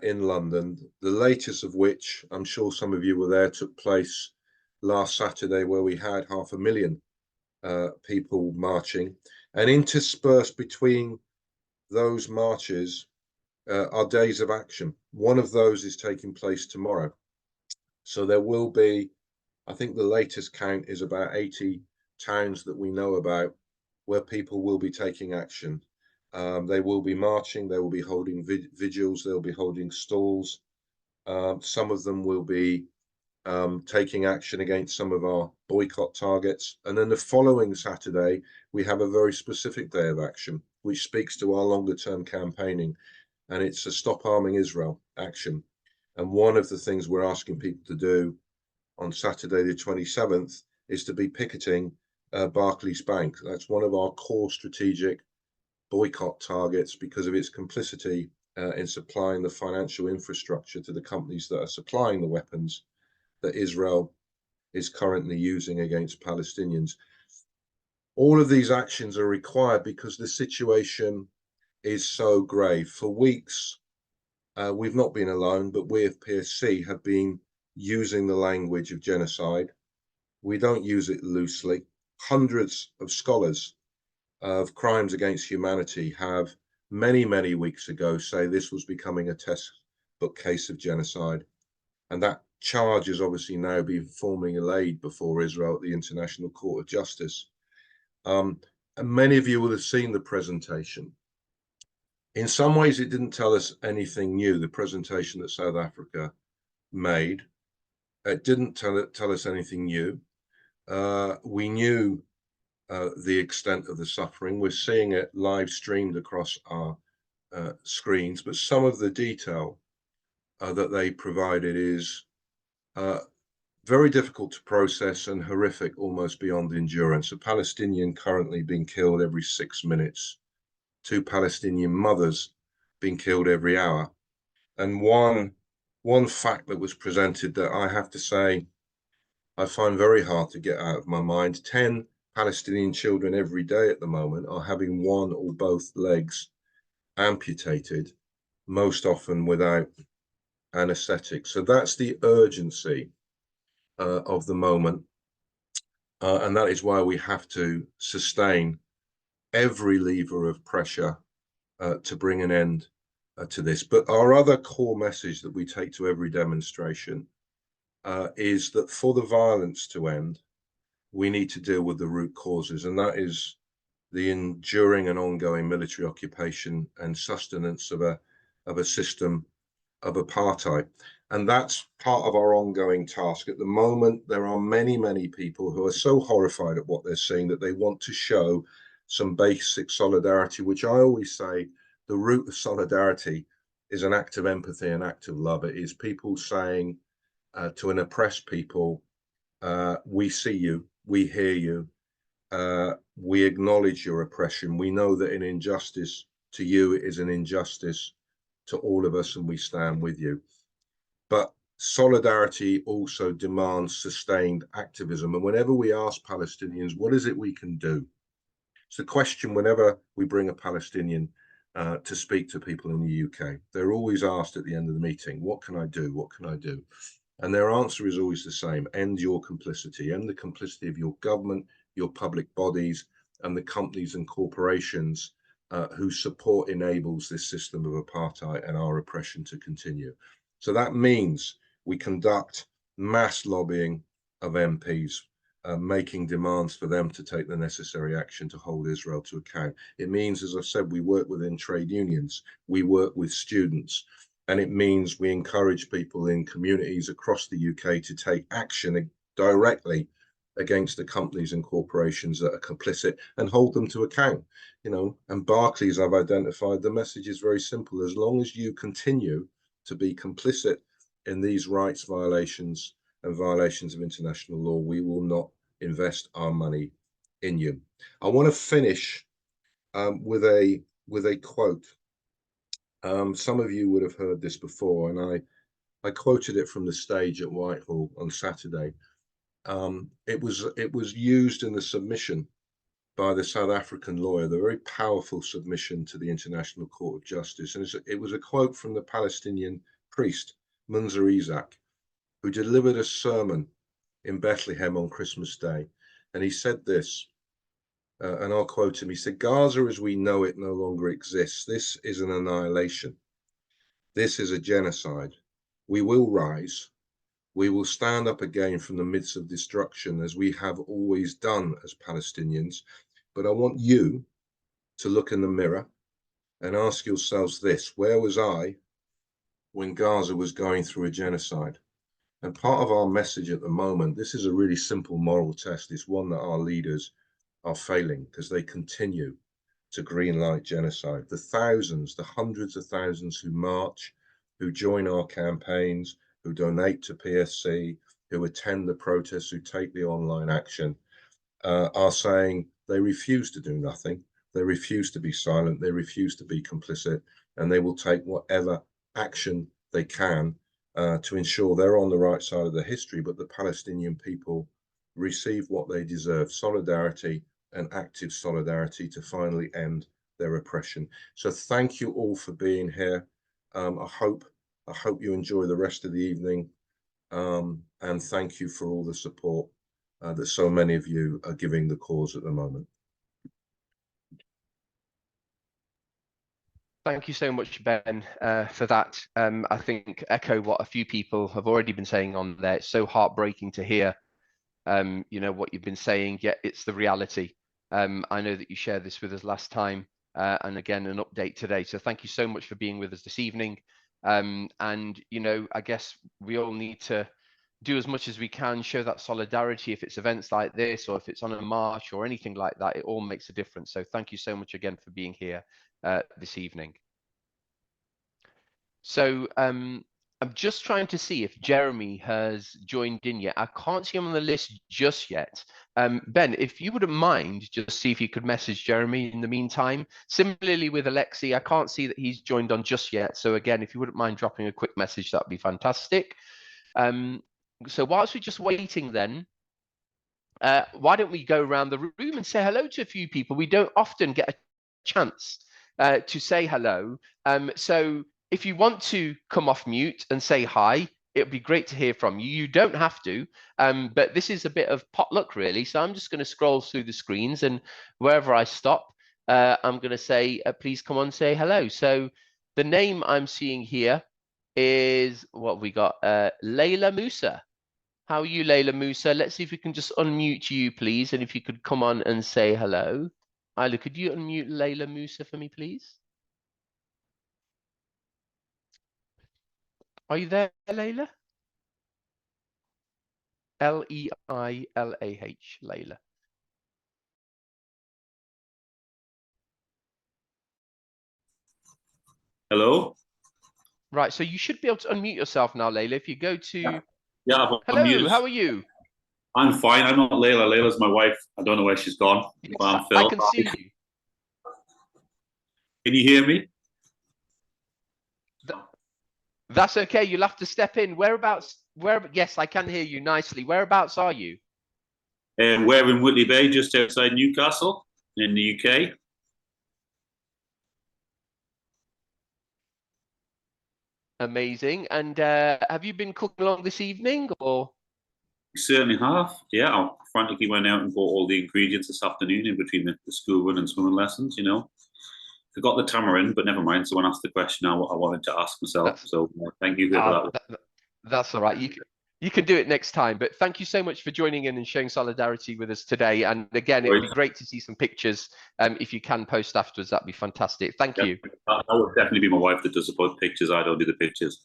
in London, the latest of which, I'm sure some of you were there, took place last Saturday, where we had 500,000 people marching. And interspersed between those marches are days of action. One of those is taking place tomorrow. So there will be, I think the latest count is about 80 towns that we know about where people will be taking action. They will be marching, they will be holding vigils, they'll be holding stalls. Some of them will be taking action against some of our boycott targets. And then the following Saturday, we have a very specific day of action, which speaks to our longer term campaigning. And it's a Stop Arming Israel action. And one of the things we're asking people to do on Saturday, the 27th, is to be picketing Barclays Bank. That's one of our core strategic boycott targets because of its complicity in supplying the financial infrastructure to the companies that are supplying the weapons that Israel is currently using against Palestinians. All of these actions are required because the situation is so grave. For weeks, we've not been alone, but we at PSC have been using the language of genocide. We don't use it loosely. Hundreds of scholars of crimes against humanity have many, many weeks ago say this was becoming a textbook case of genocide. And that charge has obviously now been formally laid before Israel at the International Court of Justice. And many of you will have seen the presentation. In some ways, it didn't tell us anything new, the presentation that South Africa made. It didn't tell us anything new. We knew the extent of the suffering. We're seeing it live streamed across our screens, but some of the detail that they provided is very difficult to process and horrific, almost beyond endurance. A Palestinian currently being killed every 6 minutes, 2 Palestinian mothers being killed every hour. And one fact that was presented that I have to say I find very hard to get out of my mind: 10 Palestinian children every day at the moment are having one or both legs amputated, most often without anesthetic. So that's the urgency of the moment. And that is why we have to sustain every lever of pressure to bring an end to this. But our other core message that we take to every demonstration is that for the violence to end, we need to deal with the root causes, and that is the enduring and ongoing military occupation and sustenance of a system of apartheid. And that's part of our ongoing task. At the moment, there are many, many people who are so horrified at what they're seeing that they want to show some basic solidarity, which I always say the root of solidarity is an act of empathy, an act of love. It is people saying to an oppressed people, we see you, we hear you, we acknowledge your oppression. We know that an injustice to you is an injustice to all of us, and we stand with you. But solidarity also demands sustained activism. And whenever we ask Palestinians, what is it we can do? It's the question whenever we bring a Palestinian to speak to people in the UK. They're always asked at the end of the meeting, what can I do? What can I do? And their answer is always the same: end your complicity, end the complicity of your government, your public bodies, and the companies and corporations whose support enables this system of apartheid and our oppression to continue. So that means we conduct mass lobbying of MPs, making demands for them to take the necessary action to hold Israel to account. It means, as I said, we work within trade unions, we work with students, and it means we encourage people in communities across the UK to take action directly against the companies and corporations that are complicit and hold them to account. You know, and Barclays, I've identified, the message is very simple. As long as you continue to be complicit in these rights violations and violations of international law, we will not invest our money in you. I want to finish with a quote. Some of you would have heard this before, and I quoted it from the stage at Whitehall on Saturday. It was used in the submission by the South African lawyer, the very powerful submission to the International Court of Justice. And it was a quote from the Palestinian priest, Munzer Isaac, who delivered a sermon in Bethlehem on Christmas Day. And he said this, and I'll quote him. He said, "Gaza as we know it no longer exists. This is an annihilation. This is a genocide. We will rise. We will stand up again from the midst of destruction as we have always done as Palestinians. But I want you to look in the mirror and ask yourselves this: where was I when Gaza was going through a genocide?" And part of our message at the moment, this is a really simple moral test. It's one that our leaders are failing because they continue to greenlight genocide. The thousands, the hundreds of thousands who march, who join our campaigns, who donate to PSC, who attend the protests, who take the online action, are saying they refuse to do nothing. They refuse to be silent. They refuse to be complicit, and they will take whatever action they can to ensure they're on the right side of the history, but the Palestinian people receive what they deserve: solidarity and active solidarity to finally end their oppression. So thank you all for being here. I hope you enjoy the rest of the evening, and thank you for all the support that so many of you are giving the cause at the moment. Thank you so much, Ben, for that. I think echo what a few people have already been saying on there. It's so heartbreaking to hear, you know, what you've been saying, yet it's the reality. I know that you shared this with us last time, and again, an update today. So thank you so much for being with us this evening. And, you know, I guess we all need to do as much as we can, show that solidarity. If it's events like this, or if it's on a march or anything like that, it all makes a difference. So thank you so much again for being here this evening. So I'm just trying to see if Jeremy has joined in yet. I can't see him on the list just yet. Ben, if you wouldn't mind, just see if you could message Jeremy in the meantime. Similarly with Alexei, I can't see that he's joined on just yet. So again, if you wouldn't mind dropping a quick message, that'd be fantastic. So whilst we're just waiting then, why don't we go around the room and say hello to a few people? We don't often get a chance to say hello. So if you want to come off mute and say hi, it'd be great to hear from you. You don't have to, but this is a bit of potluck really. So I'm just going to scroll through the screens, and wherever I stop, I'm going to say, please come on, say hello. So the name I'm seeing here is, what we got, Layla Musa. How are you, Layla Musa? Let's see if we can just unmute you, please. And if you could come on and say hello. Isla, could you unmute Layla Musa for me, please? Are you there, Layla? L-E-I-L-A-H, Layla. Hello? Right, so you should be able to unmute yourself now, Layla. If you go to... Yeah, hello, how are you? I'm fine. I'm not Layla. Layla's my wife. I don't know where she's gone. Yes, But I'm Phil. I can see you. Can you hear me? That's okay. You'll have to step in. Whereabouts? Yes, I can hear you nicely. Whereabouts are you? We're in Whitley Bay, just outside Newcastle, in the UK. Amazing. And have you been cooking along this evening, or? We certainly have. Yeah, I frantically went out and bought all the ingredients this afternoon in between the school run and swimming lessons, you know. I got the tamarind, but never mind. Someone asked the question I wanted to ask myself. So thank you for that. That's all right. You can do it next time. But thank you so much for joining in and showing solidarity with us today. And again, it would be great to see some pictures. If you can post afterwards, that'd be fantastic. Thank you. That would definitely be my wife that does the pictures. I don't do the pictures.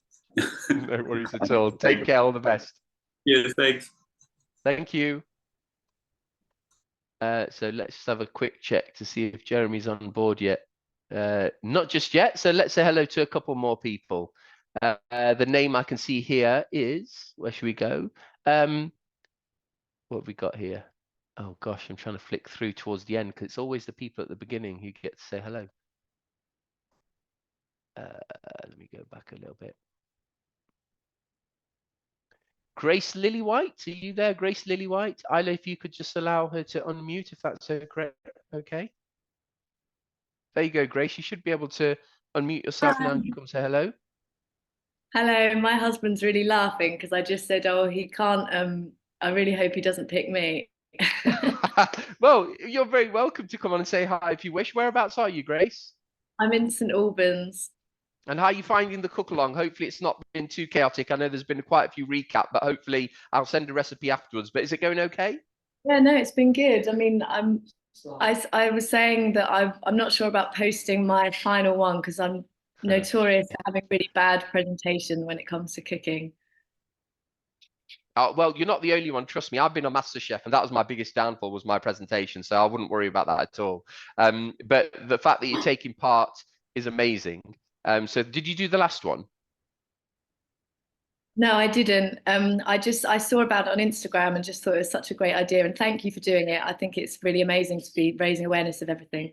No worries at all. Take care. All the best. Yes, thanks. Thank you. So let's have a quick check to see if Jeremy's on board yet. Not just yet. So let's say hello to a couple more people. The name I can see here is, where should we go? What have we got here? Oh gosh, I'm trying to flick through towards the end because it's always the people at the beginning who get to say hello. Let me go back a little bit. Grace Lillywhite, are you there, Grace Lillywhite? Isla, if you could just allow her to unmute, if that's okay. There you go, Grace. You should be able to unmute yourself now and you come say hello. Hello, my husband's really laughing because I just said, oh, he can't, I really hope he doesn't pick me. Well, you're very welcome to come on and say hi if you wish. Whereabouts are you, Grace? I'm in St Albans. And how are you finding the cook-along? Hopefully it's not been too chaotic. I know there's been quite a few recap, but hopefully I'll send a recipe afterwards. But is it going okay? Yeah, no, it's been good. I mean, I was saying that I'm not sure about posting my final one because I'm notorious for having really bad presentation when it comes to cooking. Well, you're not the only one. Trust me, I've been on MasterChef, and that was my biggest downfall, was my presentation. So I wouldn't worry about that at all. But the fact that you're taking part is amazing. So did you do the last one? No, I didn't. I saw about it on Instagram and just thought it was such a great idea. And thank you for doing it. I think it's really amazing to be raising awareness of everything.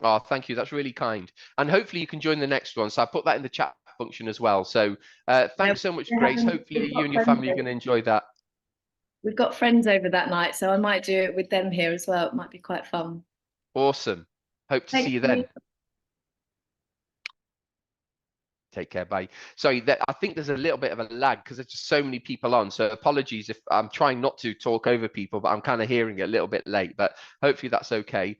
Oh, thank you. That's really kind. And hopefully you can join the next one. So I put that in the chat function as well. So thanks so much, Grace. Hopefully you and your family are going to enjoy that. We've got friends over that night, so I might do it with them here as well. It might be quite fun. Awesome. Hope to see you then. Take care. Bye. Sorry, I think there's a little bit of a lag because there's just so many people on. So apologies if I'm trying not to talk over people, but I'm kind of hearing it a little bit late, but hopefully that's okay.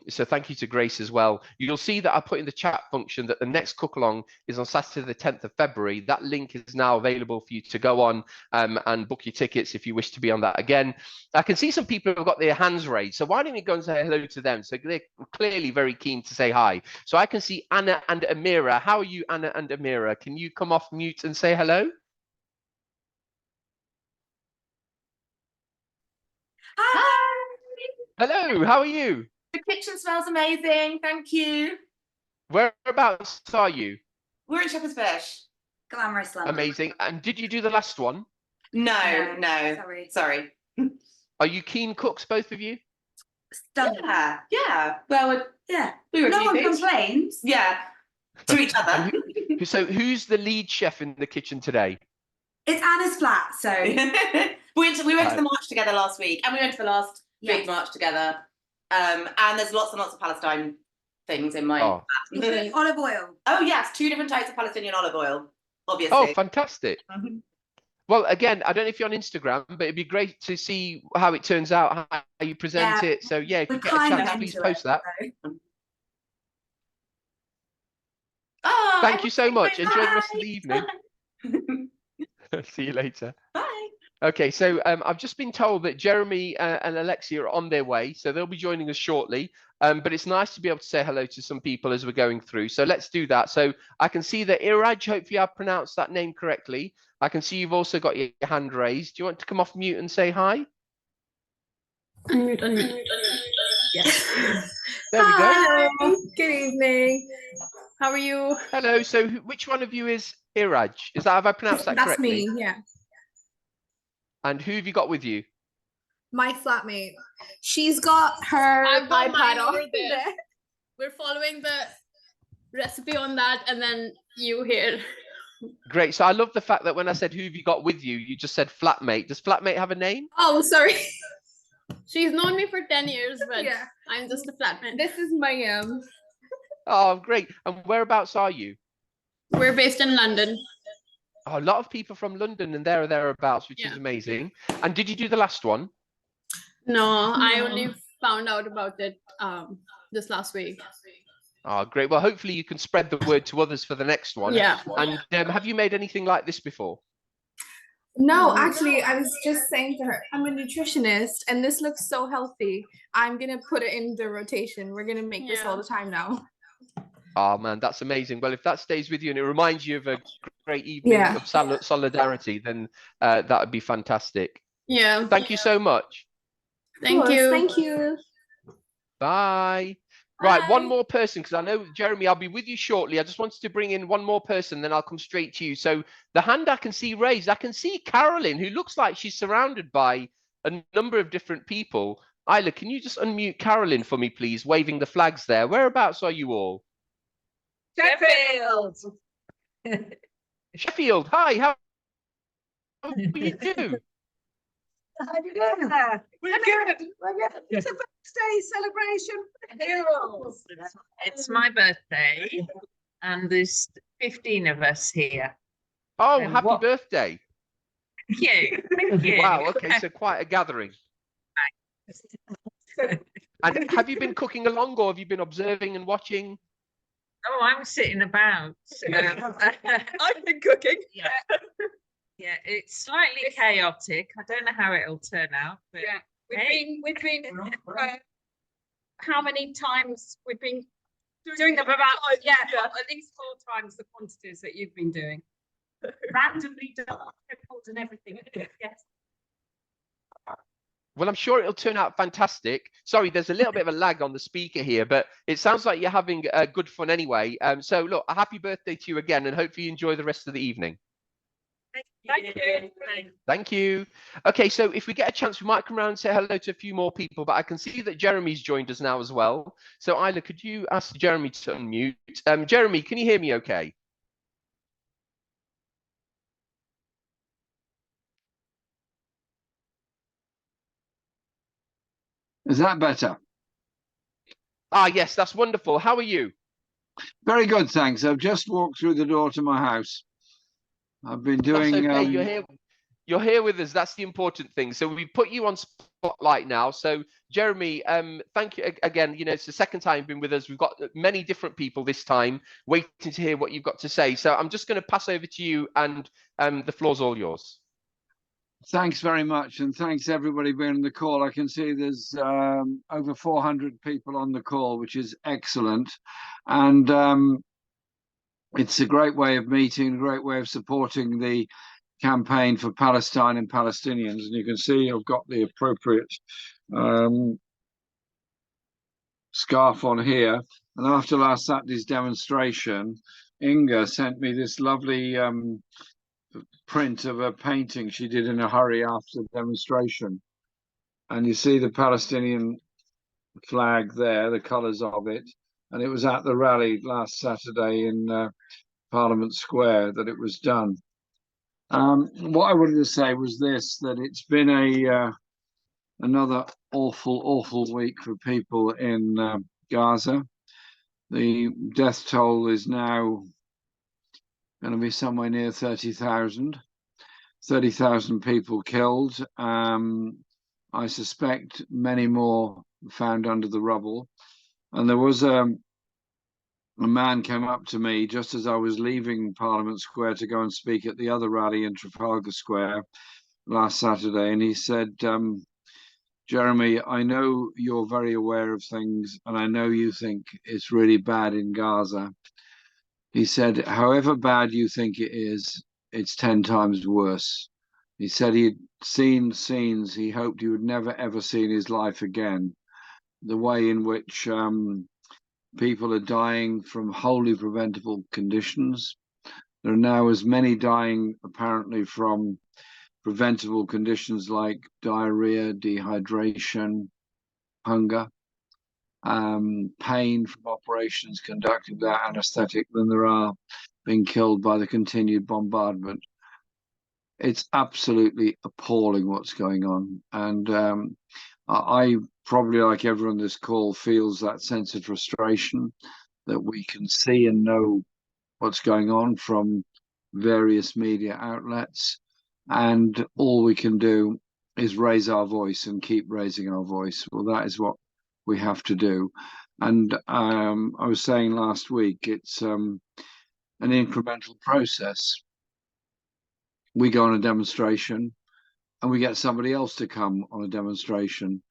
So thank you to Grace as well. You'll see that I put in the chat function that the next cook along is on Saturday, the 10th of February. That link is now available for you to go on and book your tickets if you wish to be on that again. I can see some people have got their hands raised. So why don't we go and say hello to them? So they're clearly very keen to say hi. So I can see Anna and Amira. How are you, Anna and Amira? Can you come off mute and say hello? Hi. Hello, how are you? The kitchen smells amazing. Thank you. Whereabouts are you? We're in Shepherd's Bush. Glamorous London. Amazing. And did you do the last one? No. Sorry. Are you keen cooks, both of you? Stunning. Yeah. Well, yeah. No one complains. Yeah. To each other. So who's the lead chef in the kitchen today? It's Anna's flat. So we went to the march together last week, and we went to the last big march together. And there's lots and lots of Palestine things in my flat. Olive oil. Oh yes, 2 different types of Palestinian olive oil, obviously. Oh, fantastic. Well, again, I don't know if you're on Instagram, but it'd be great to see how it turns out, how you present it. So yeah, if you get a chance, please post that. Oh, thank you so much. Enjoy the rest of the evening. See you later. Bye. Okay, so I've just been told that Jeremy and Alexei are on their way, so they'll be joining us shortly. But it's nice to be able to say hello to some people as we're going through. So let's do that. So I can see that Iraj, hopefully I've pronounced that name correctly. I can see you've also got your hand raised. Do you want to come off mute and say hi? Unmute. Yes. There we go. Hello. Good evening. How are you? Hello. So which one of you is Iraj? Have I pronounced that correctly? That's me, yeah. And who have you got with you? My flatmate. She's got her iPad over there. We're following the recipe on that, and then you here. Great. So I love the fact that when I said who have you got with you, you just said flatmate. Does flatmate have a name? Oh, sorry. She's known me for 10 years, but yeah, I'm just a flatmate. This is Mayam. Oh, great. And whereabouts are you? We're based in London. Oh, a lot of people from London and there or thereabouts, which is amazing. And did you do the last one? No, I only found out about it this last week. Oh, great. Well, hopefully you can spread the word to others for the next one. Yeah. And have you made anything like this before? No, actually, I was just saying to her, I'm a nutritionist and this looks so healthy. I'm going to put it in the rotation. We're going to make this all the time now. Oh, man, that's amazing. Well, if that stays with you and it reminds you of a great evening of solidarity, then that would be fantastic. Yeah. Thank you so much. Thank you. Thank you. Bye. Right, one more person, because I know, Jeremy, I'll be with you shortly. I just wanted to bring in one more person, then I'll come straight to you. So the hand I can see raised, I can see Carolyn, who looks like she's surrounded by a number of different people. Isla, can you just unmute Carolyn for me, please, waving the flags there? Whereabouts are you all? Sheffield. Sheffield, hi, how are you doing? Yeah, we're good. It's a birthday celebration for the heroes. It's my birthday, and there's 15 of us here. Oh, happy birthday. Thank you. Thank you. Wow, okay, so quite a gathering. And have you been cooking along, or have you been observing and watching? Oh, I'm sitting about. I've been cooking. Yeah. Yeah, it's slightly chaotic. I don't know how it'll turn out. But We've been how many times we've been doing them about at least 4 times the quantities that you've been doing. randomly done and everything. Yes. Well, I'm sure it'll turn out fantastic. Sorry, there's a little bit of a lag on the speaker here, but it sounds like you're having good fun anyway. So look, a happy birthday to you again, and hopefully you enjoy the rest of the evening. Thank you. Thank you. Okay, so if we get a chance, we might come around and say hello to a few more people, but I can see that Jeremy's joined us now as well. So Isla, could you ask Jeremy to unmute? Jeremy, can you hear me okay? Is that better? Ah, yes, that's wonderful. How are you? Very good, thanks. I've just walked through the door to my house. I've been doing. That's okay. You're here with us. That's the important thing. So we've put you on spotlight now. So Jeremy, thank you again. You know, it's the second time you've been with us. We've got many different people this time waiting to hear what you've got to say. So I'm just going to pass over to you, and the floor's all yours. Thanks very much, and thanks everybody being on the call. I can see there's over 400 people on the call, which is excellent, and it's a great way of meeting, a great way of supporting the campaign for Palestine and Palestinians. And you can see I've got the appropriate scarf on here. And after last Saturday's demonstration, Inga sent me this lovely print of a painting she did in a hurry after the demonstration. And you see the Palestinian flag there, the colours of it. And it was at the rally last Saturday in Parliament Square that it was done. What I wanted to say was this, that it's been another awful week for people in Gaza. The death toll is now going to be somewhere near 30,000 people killed. I suspect many more found under the rubble. And there was a man came up to me just as I was leaving Parliament Square to go and speak at the other rally in Trafalgar Square last Saturday, and he said, Jeremy, I know you're very aware of things, and I know you think it's really bad in Gaza. He said, however bad you think it is, it's 10 times worse. He said he'd seen scenes he hoped he would never, ever see in his life again. The way in which people are dying from wholly preventable conditions. There are now as many dying, apparently, from preventable conditions like diarrhea, dehydration, hunger, pain from operations conducted without anaesthetic than there are being killed by the continued bombardment. It's absolutely appalling what's going on. And I probably, like everyone on this call, feels that sense of frustration that we can see and know what's going on from various media outlets. And all we can do is raise our voice and keep raising our voice. Well, that is what we have to do. And I was saying last week, it's an incremental process. We go on a demonstration and we get somebody else to come on a demonstration.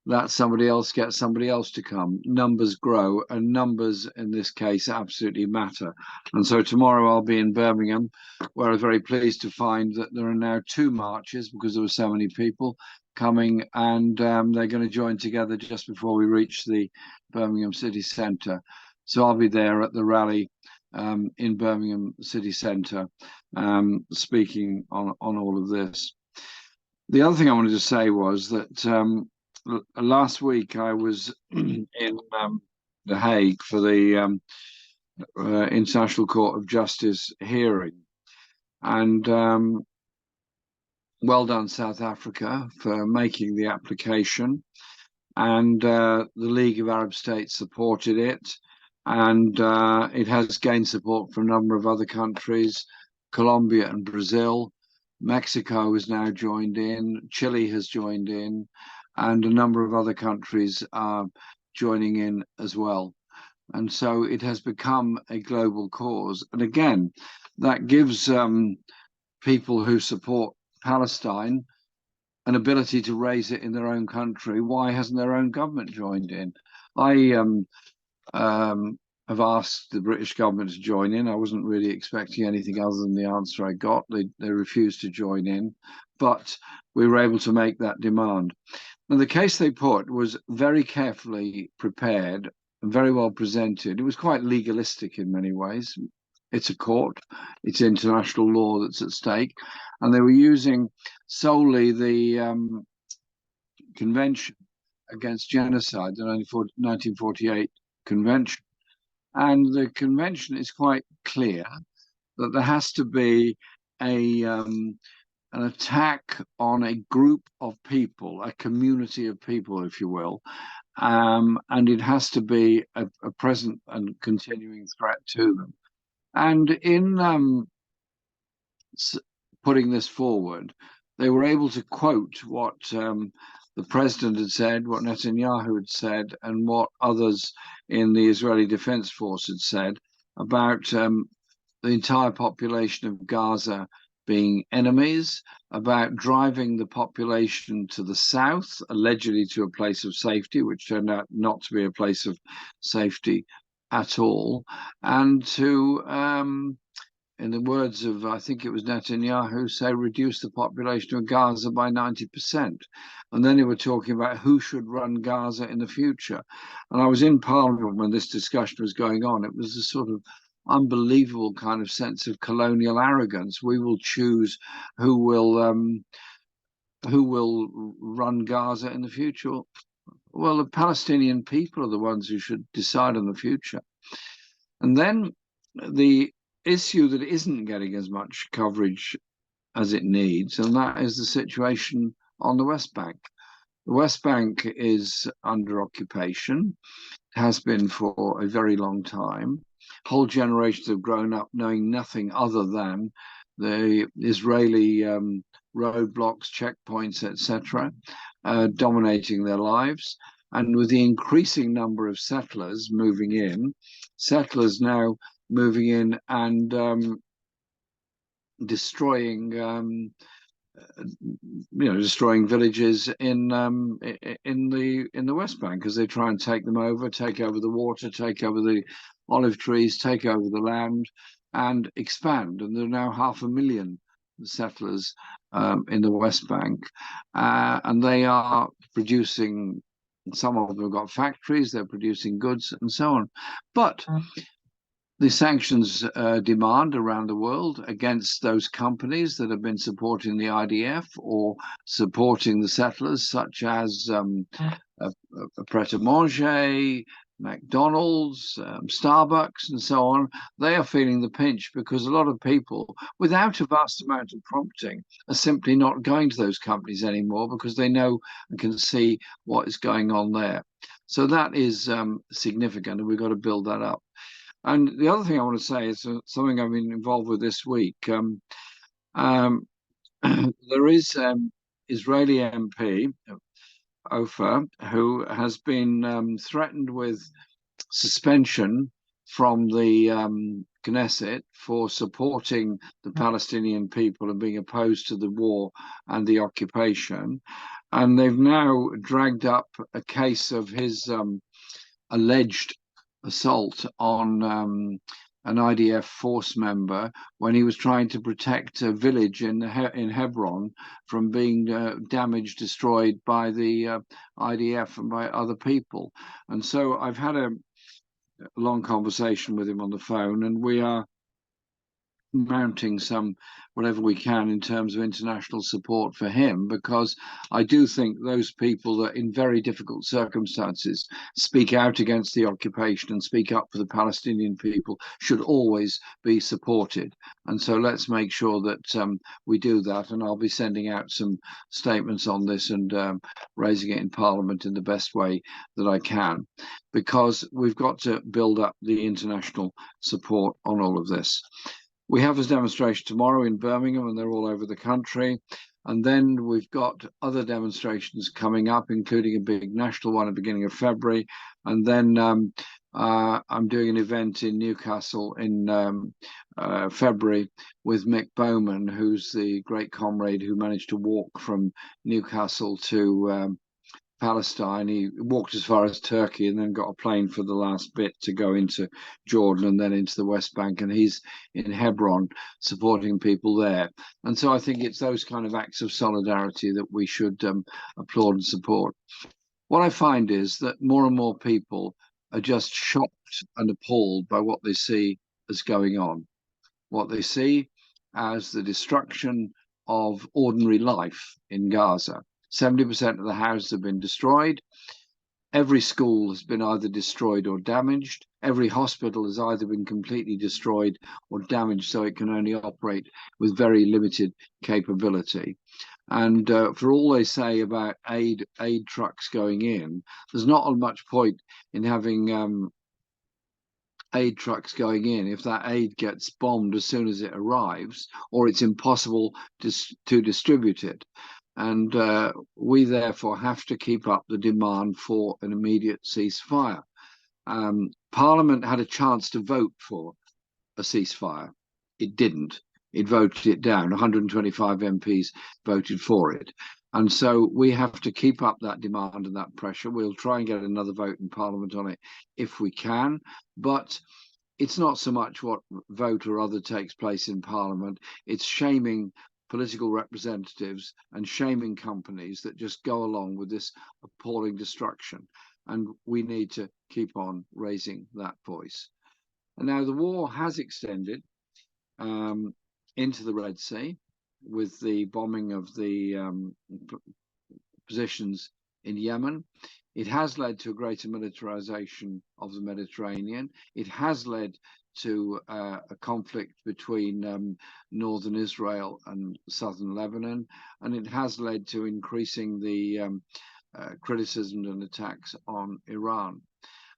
That somebody else gets somebody else to come. Numbers grow, and numbers in this case absolutely matter. And so tomorrow I'll be in Birmingham, where I'm very pleased to find that there are now 2 marches because there were so many people coming, and they're going to join together just before we reach the Birmingham city centre. So I'll be there at the rally in Birmingham city centre, speaking on all of this. The other thing I wanted to say was that last week I was in The Hague for the International Court of Justice hearing, and well done South Africa for making the application, and the League of Arab States supported it, and it has gained support from a number of other countries, Colombia and Brazil. Mexico has now joined in, Chile has joined in, and a number of other countries are joining in as well. And so it has become a global cause. And again, that gives people who support Palestine an ability to raise it in their own country. Why hasn't their own government joined in? I have asked the British government to join in. I wasn't really expecting anything other than the answer I got. They refused to join in, but we were able to make that demand. And the case they put was very carefully prepared and very well presented. It was quite legalistic in many ways. It's a court, it's international law that's at stake, and they were using solely the Convention Against Genocide, the 1948 Convention. And the convention is quite clear that there has to be an attack on a group of people, a community of people, if you will, and it has to be a present and continuing threat to them. And in putting this forward, they were able to quote what the president had said, what Netanyahu had said, and what others in the Israeli Defense Force had said about the entire population of Gaza being enemies, about driving the population to the south, allegedly to a place of safety, which turned out not to be a place of safety at all, and to in the words of, I think it was Netanyahu, say reduce the population of Gaza by 90%. And then they were talking about who should run Gaza in the future. And I was in Parliament when this discussion was going on. It was a sort of unbelievable kind of sense of colonial arrogance. We will choose who will run Gaza in the future. Well, the Palestinian people are the ones who should decide on the future. And then the issue that isn't getting as much coverage as it needs, and that is the situation on the West Bank. The West Bank is under occupation, has been for a very long time. Whole generations have grown up knowing nothing other than the Israeli roadblocks, checkpoints, etc., dominating their lives. And with the increasing number of settlers moving in, settlers now moving in and destroying, destroying villages in the West Bank as they try and take them over, take over the water, take over the olive trees, take over the land, and expand. And there are now 500,000 settlers in the West Bank, and they are producing. Some of them have got factories, they're producing goods and so on. But the sanctions demand around the world against those companies that have been supporting the IDF or supporting the settlers, such as Pret-a-Manger, McDonald's, Starbucks, and so on, they are feeling the pinch because a lot of people, without a vast amount of prompting, are simply not going to those companies anymore because they know and can see what is going on there. So that is significant, and we've got to build that up. And the other thing I want to say is something I've been involved with this week. There is Israeli MP, Ofer, who has been threatened with suspension from the Knesset for supporting the Palestinian people and being opposed to the war and the occupation. And they've now dragged up a case of his alleged assault on an IDF force member when he was trying to protect a village in Hebron from being damaged, destroyed by the IDF and by other people. And so I've had a long conversation with him on the phone, and we are mounting whatever we can in terms of international support for him, because I do think those people that in very difficult circumstances speak out against the occupation and speak up for the Palestinian people should always be supported. And so let's make sure that we do that, and I'll be sending out some statements on this and raising it in Parliament in the best way that I can, because we've got to build up the international support on all of this. We have a demonstration tomorrow in Birmingham, and they're all over the country. And then we've got other demonstrations coming up, including a big national one at the beginning of February. And then I'm doing an event in Newcastle in February with Mick Bowman, who's the great comrade who managed to walk from Newcastle to Palestine. He walked as far as Turkey and then got a plane for the last bit to go into Jordan and then into the West Bank, and he's in Hebron supporting people there. And so I think it's those kind of acts of solidarity that we should applaud and support. What I find is that more and more people are just shocked and appalled by what they see as going on, what they see as the destruction of ordinary life in Gaza. 70% of the houses have been destroyed. Every school has been either destroyed or damaged. Every hospital has either been completely destroyed or damaged, so it can only operate with very limited capability. And for all they say about aid trucks going in, there's not much point in having aid trucks going in if that aid gets bombed as soon as it arrives, or it's impossible to distribute it. And we therefore have to keep up the demand for an immediate ceasefire. Parliament had a chance to vote for a ceasefire. It didn't. It voted it down. 125 MPs voted for it. And so we have to keep up that demand and that pressure. We'll try and get another vote in Parliament on it if we can. But it's not so much what vote or other takes place in Parliament. It's shaming political representatives and shaming companies that just go along with this appalling destruction. And we need to keep on raising that voice. And now the war has extended into the Red Sea with the bombing of the positions in Yemen. It has led to a greater militarization of the Mediterranean. It has led to a conflict between northern Israel and southern Lebanon, and it has led to increasing the criticism and attacks on Iran.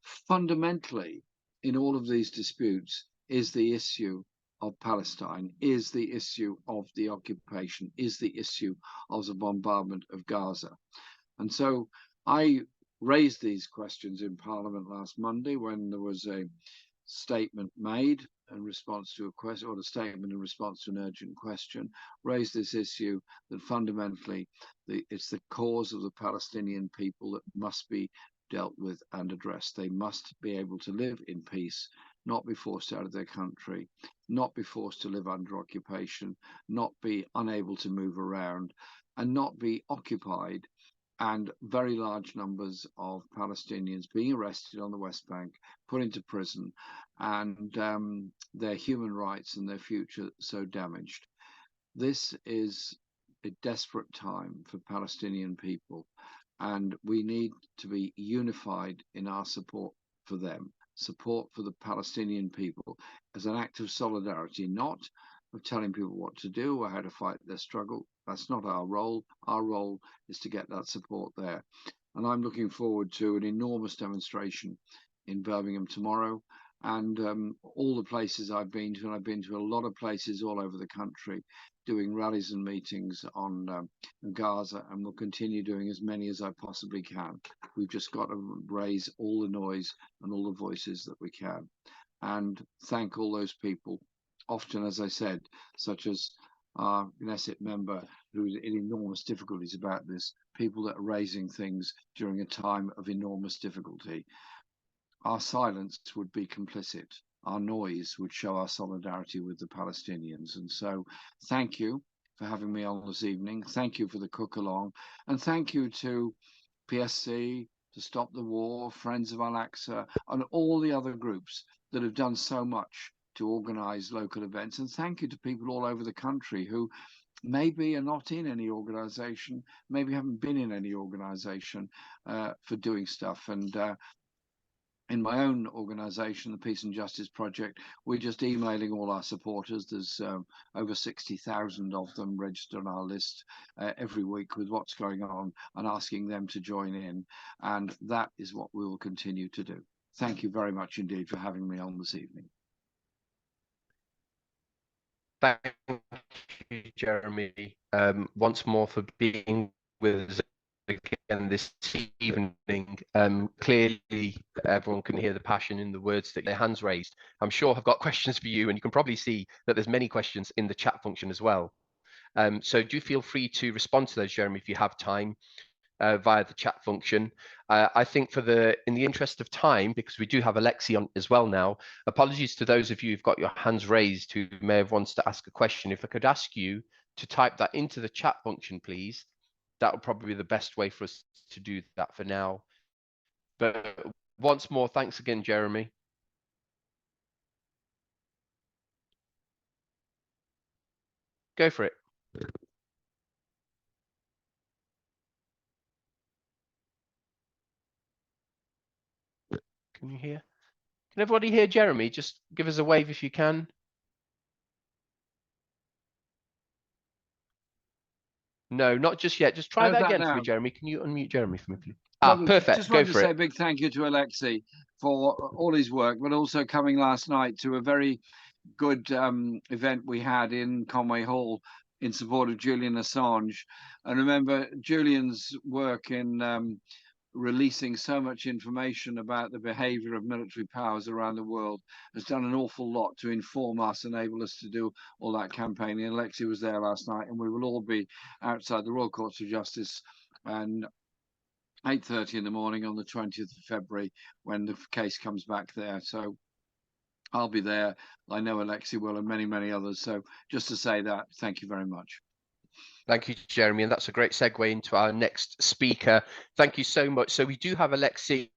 Fundamentally, in all of these disputes is the issue of Palestine, is the issue of the occupation, is the issue of the bombardment of Gaza. And so I raised these questions in Parliament last Monday when there was a statement made in response to a question, or a statement in response to an urgent question, raised this issue that fundamentally it's the cause of the Palestinian people that must be dealt with and addressed. They must be able to live in peace, not be forced out of their country, not be forced to live under occupation, not be unable to move around, and not be occupied, and very large numbers of Palestinians being arrested on the West Bank, put into prison, and their human rights and their future so damaged. This is a desperate time for Palestinian people, and we need to be unified in our support for them, support for the Palestinian people as an act of solidarity, not of telling people what to do or how to fight their struggle. That's not our role. Our role is to get that support there. And I'm looking forward to an enormous demonstration in Birmingham tomorrow, And all the places I've been to, and I've been to a lot of places all over the country, doing rallies and meetings on Gaza, and will continue doing as many as I possibly can. We've just got to raise all the noise and all the voices that we can, and thank all those people, often, as I said, such as our Knesset member who's in enormous difficulties about this, people that are raising things during a time of enormous difficulty. Our silence would be complicit. Our noise would show our solidarity with the Palestinians. And so thank you for having me on this evening. Thank you for the cook-along. And thank you to PSC, to Stop the War, Friends of Al-Aqsa, and all the other groups that have done so much to organize local events. And thank you to people all over the country who maybe are not in any organization, maybe haven't been in any organization for doing stuff. And in my own organization, the Peace and Justice Project, we're just emailing all our supporters. There's over 60,000 of them registered on our list every week with what's going on and asking them to join in. And that is what we will continue to do. Thank you very much indeed for having me on this evening. Thank you, Jeremy, once more for being with us again this evening. Clearly, everyone can hear the passion in the words that their hands raised. I'm sure I've got questions for you, and you can probably see that there's many questions in the chat function as well. So do feel free to respond to those, Jeremy, if you have time. Via the chat function. I think in the interest of time, because we do have Alexei on as well now, apologies to those of you who've got your hands raised who may have wanted to ask a question. If I could ask you to type that into the chat function, please, that would probably be the best way for us to do that for now. But once more, thanks again, Jeremy. Go for it. Can you hear? Can everybody hear Jeremy? Just give us a wave if you can. No, not just yet. Just try that again for me, Jeremy. Can you unmute Jeremy for me, please? Perfect. Just wanted to say a big thank you to Alexei for all his work, but also coming last night to a very good event we had in Conway Hall in support of Julian Assange. And remember, Julian's work in releasing so much information about the behavior of military powers around the world has done an awful lot to inform us, enable us to do all that campaigning. Alexei was there last night, and we will all be outside the Royal Courts of Justice and 8:30 in the morning on the 20th of February when the case comes back there. So I'll be there. I know Alexei will, and many, many others. So just to say that, thank you very much. Thank you, Jeremy, and that's a great segue into our next speaker. Thank you so much. So we do have Alexei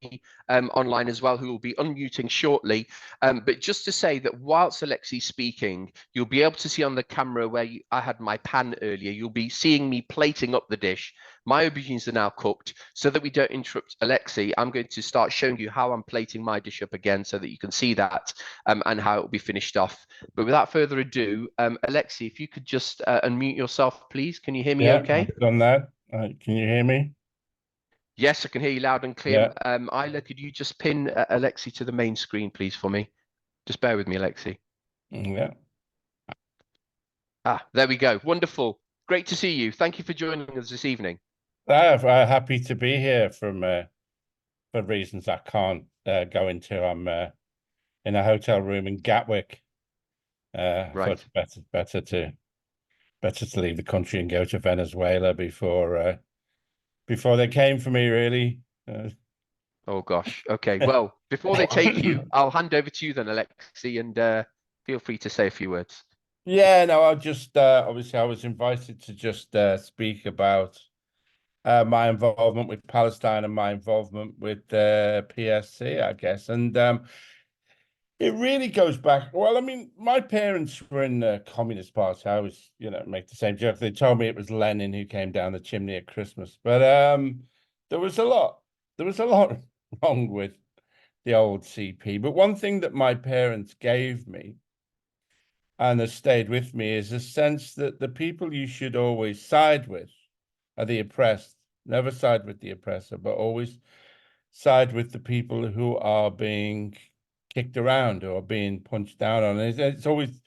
online as well, who will be unmuting shortly. But just to say that whilst Alexei's speaking, you'll be able to see on the camera where I had my pan earlier, you'll be seeing me plating up the dish. My aubergines are now cooked. So that we don't interrupt Alexei, I'm going to start showing you how I'm plating my dish up again so that you can see that and how it will be finished off. But without further ado, Alexei, if you could just unmute yourself, please. Can you hear me okay? I've done that. Can you hear me? Yes, I can hear you loud and clear. Isla, could you just pin Alexei to the main screen, please, for me? Just bear with me, Alexei. Yeah. There we go. Wonderful. Great to see you. Thank you for joining us this evening. I'm happy to be here for reasons I can't go into. I'm in a hotel room in Gatwick. Right. So it's better to leave the country and go to Venezuela before they came for me, really. Oh gosh. Okay. Well, before they take you, I'll hand over to you then, Alexei, and feel free to say a few words. Yeah. No, I'll just obviously I was invited to just speak about my involvement with Palestine and my involvement with PSC, I guess, and it really goes back. Well, I mean, my parents were in the Communist Party. I was, make the same joke. They told me it was Lenin who came down the chimney at Christmas. But there was a lot wrong with the old CP. But one thing that my parents gave me and has stayed with me is a sense that the people you should always side with are the oppressed. Never side with the oppressor, but always side with the people who are being kicked around or being punched down on. It's always.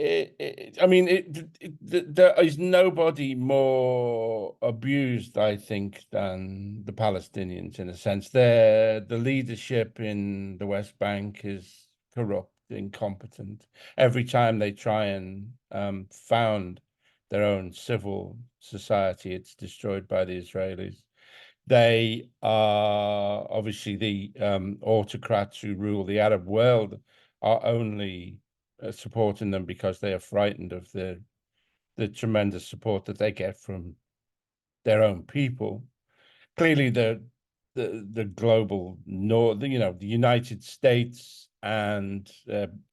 I mean, there is nobody more abused, I think, than the Palestinians in a sense. The leadership in the West Bank is corrupt, incompetent. Every time they try and found their own civil society, it's destroyed by the Israelis. They are obviously the autocrats who rule the Arab world are only supporting them because they are frightened of the tremendous support that they get from their own people. Clearly, the global north, you know, the United States and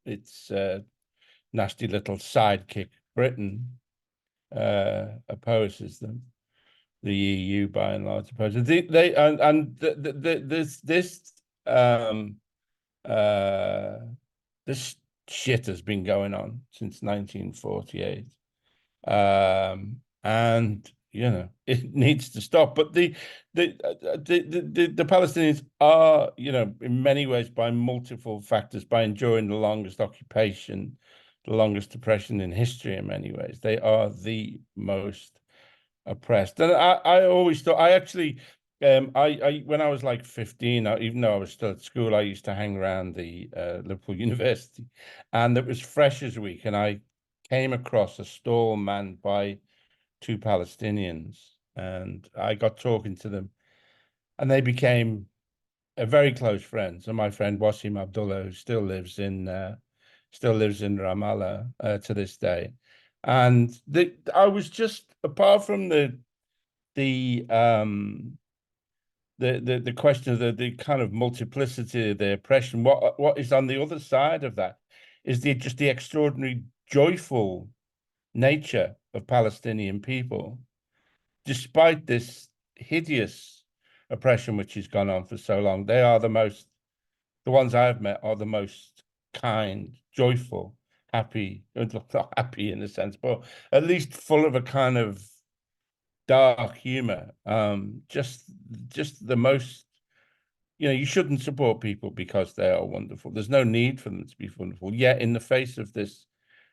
its nasty little sidekick Britain opposes them. The EU, by and large, opposes. This shit has been going on since 1948, and you know it needs to stop. But the Palestinians are, you know, in many ways, by multiple factors, by enduring the longest occupation, the longest oppression in history. In many ways, they are the most oppressed. And I always thought, I actually. I when I was like 15, even though I was still at school, I used to hang around the Liverpool University, and it was Freshers Week, and I came across a stall manned by two Palestinians, and I got talking to them, and they became very close friends. And my friend Wasim Abdullah, who still lives in Ramallah to this day, and I was just, apart from the question of the kind of multiplicity of the oppression, what is on the other side of that is just the extraordinary joyful nature of Palestinian people, despite this hideous oppression which has gone on for so long. They are the ones I've met are the most kind, joyful, happy, not happy in a sense, but at least full of a kind of dark humor. Just the most, you know, you shouldn't support people because they are wonderful. There's no need for them to be wonderful. Yet in the face of this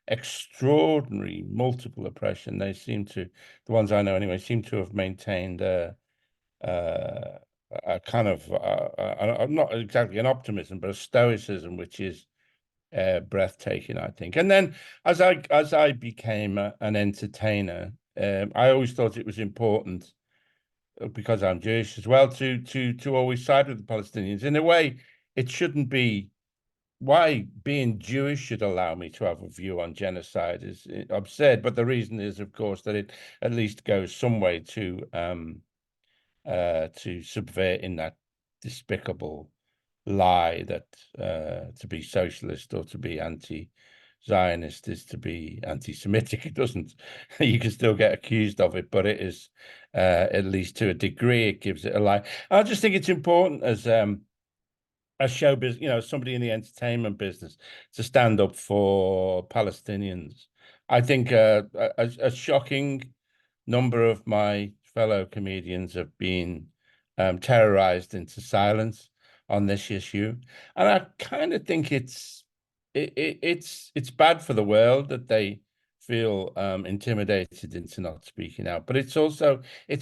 extraordinary multiple oppression, they seem to, the ones I know anyway, seem to have maintained a kind of not exactly an optimism, but a stoicism which is breathtaking, I think. And then as I became an entertainer, I always thought it was important, because I'm Jewish as well, to always side with the Palestinians. In a way, it shouldn't be why being Jewish should allow me to have a view on genocide is absurd. But the reason is, of course, that it at least goes some way to subverting that despicable lie that to be socialist or to be anti-Zionist is to be anti-Semitic. It doesn't. You can still get accused of it, but it is, at least to a degree, it gives it a lie. I just think it's important as showbiz, you know, somebody in the entertainment business, to stand up for Palestinians. I think a shocking number of my fellow comedians have been terrorized into silence on this issue, and I kind of think it's bad for the world that they feel intimidated into not speaking out, but it's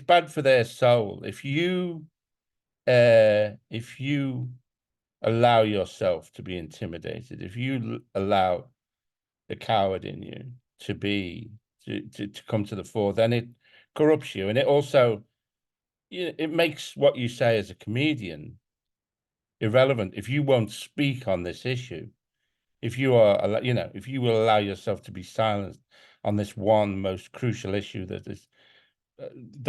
bad for their soul. If you allow yourself to be intimidated, if you allow the coward in you to come to the fore, then it corrupts you, and it also, you know, it makes what you say as a comedian irrelevant. If you won't speak on this issue, if you are, you know, if you will allow yourself to be silenced on this one most crucial issue that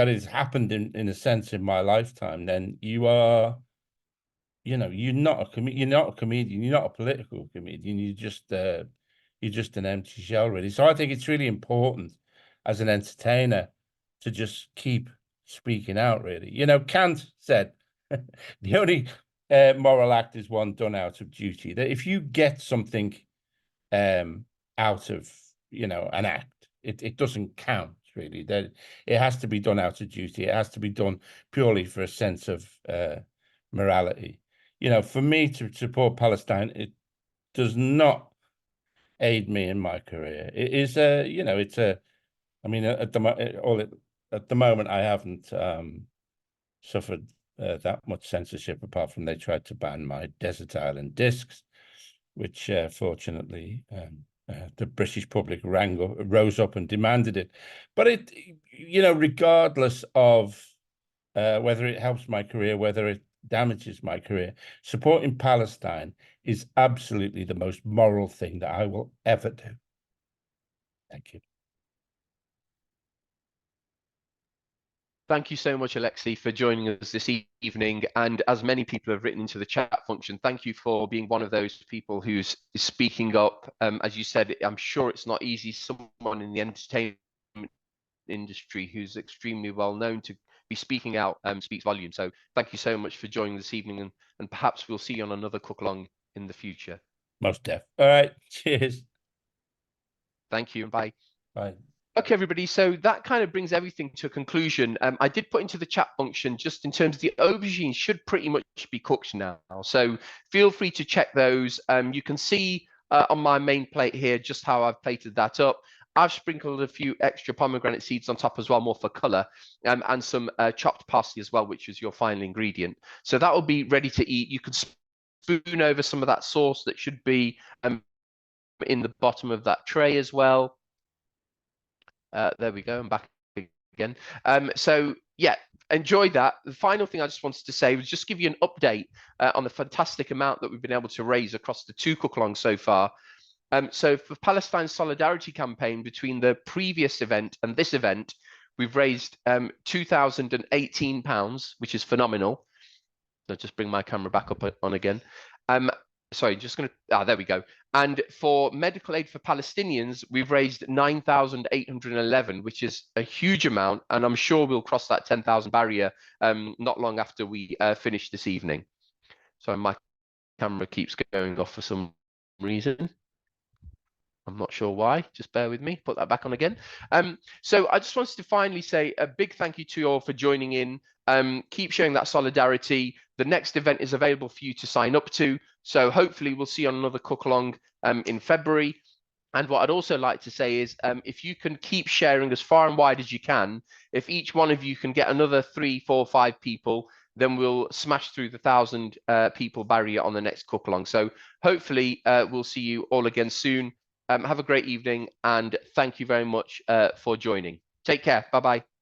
has happened in a sense in my lifetime, then you are, you know, you're not a comedian, you're not a political comedian, you're just an empty shell, really. So I think it's really important as an entertainer to just keep speaking out, really. You know, Kant said the only moral act is one done out of duty. That if you get something out of, you know, an act, it doesn't count, really. That it has to be done out of duty. It has to be done purely for a sense of morality. you know, for me to support Palestine, it does not aid me in my career. It is you know, it's a, I mean, at the moment, I haven't suffered that much censorship, apart from they tried to ban my Desert Island discs, which fortunately the British public rose up and demanded it. But it, you know, regardless of whether it helps my career, whether it damages my career, supporting Palestine is absolutely the most moral thing that I will ever do. Thank you. Thank you so much, Alexei, for joining us this evening. And as many people have written into the chat function, thank you for being one of those people who's speaking up. As you said, I'm sure it's not easy. Someone in the entertainment industry who's extremely well known to be speaking out speaks volume. So thank you so much for joining this evening, and perhaps we'll see you on another cook along in the future. Most def. All right. Cheers. Thank you and bye. Bye. Okay, everybody, so that kind of brings everything to a conclusion. I did put into the chat function, just in terms of the aubergines should pretty much be cooked now. So feel free to check those. You can see on my main plate here just how I've plated that up. I've sprinkled a few extra pomegranate seeds on top as well, more for color, and some chopped parsley as well, which is your final ingredient. So that will be ready to eat. You can spoon over some of that sauce that should be in the bottom of that tray as well. There we go, I'm back again. So yeah, enjoy that. The final thing I just wanted to say was just give you an update on the fantastic amount that we've been able to raise across the 2 cook-alongs so far. So for Palestine Solidarity Campaign, between the previous event and this event, we've raised £2,018, which is phenomenal. I'll just bring my camera back up on again. Sorry, just going to, there we go. And for medical aid for Palestinians, we've raised 9,811, which is a huge amount. And I'm sure we'll cross that 10,000 barrier not long after we finish this evening. So my camera keeps going off for some reason. I'm not sure why, just bear with me, put that back on again. So I just wanted to finally say a big thank you to you all for joining in. Keep showing that solidarity. The next event is available for you to sign up to. So hopefully we'll see you on another cook along in February. And what I'd also like to say is if you can keep sharing as far and wide as you can, if each one of you can get another 3, 4, 5 people, then we'll smash through the 1,000 people barrier on the next cook along. So hopefully we'll see you all again soon. Have a great evening, and thank you very much for joining. Take care. Bye-bye.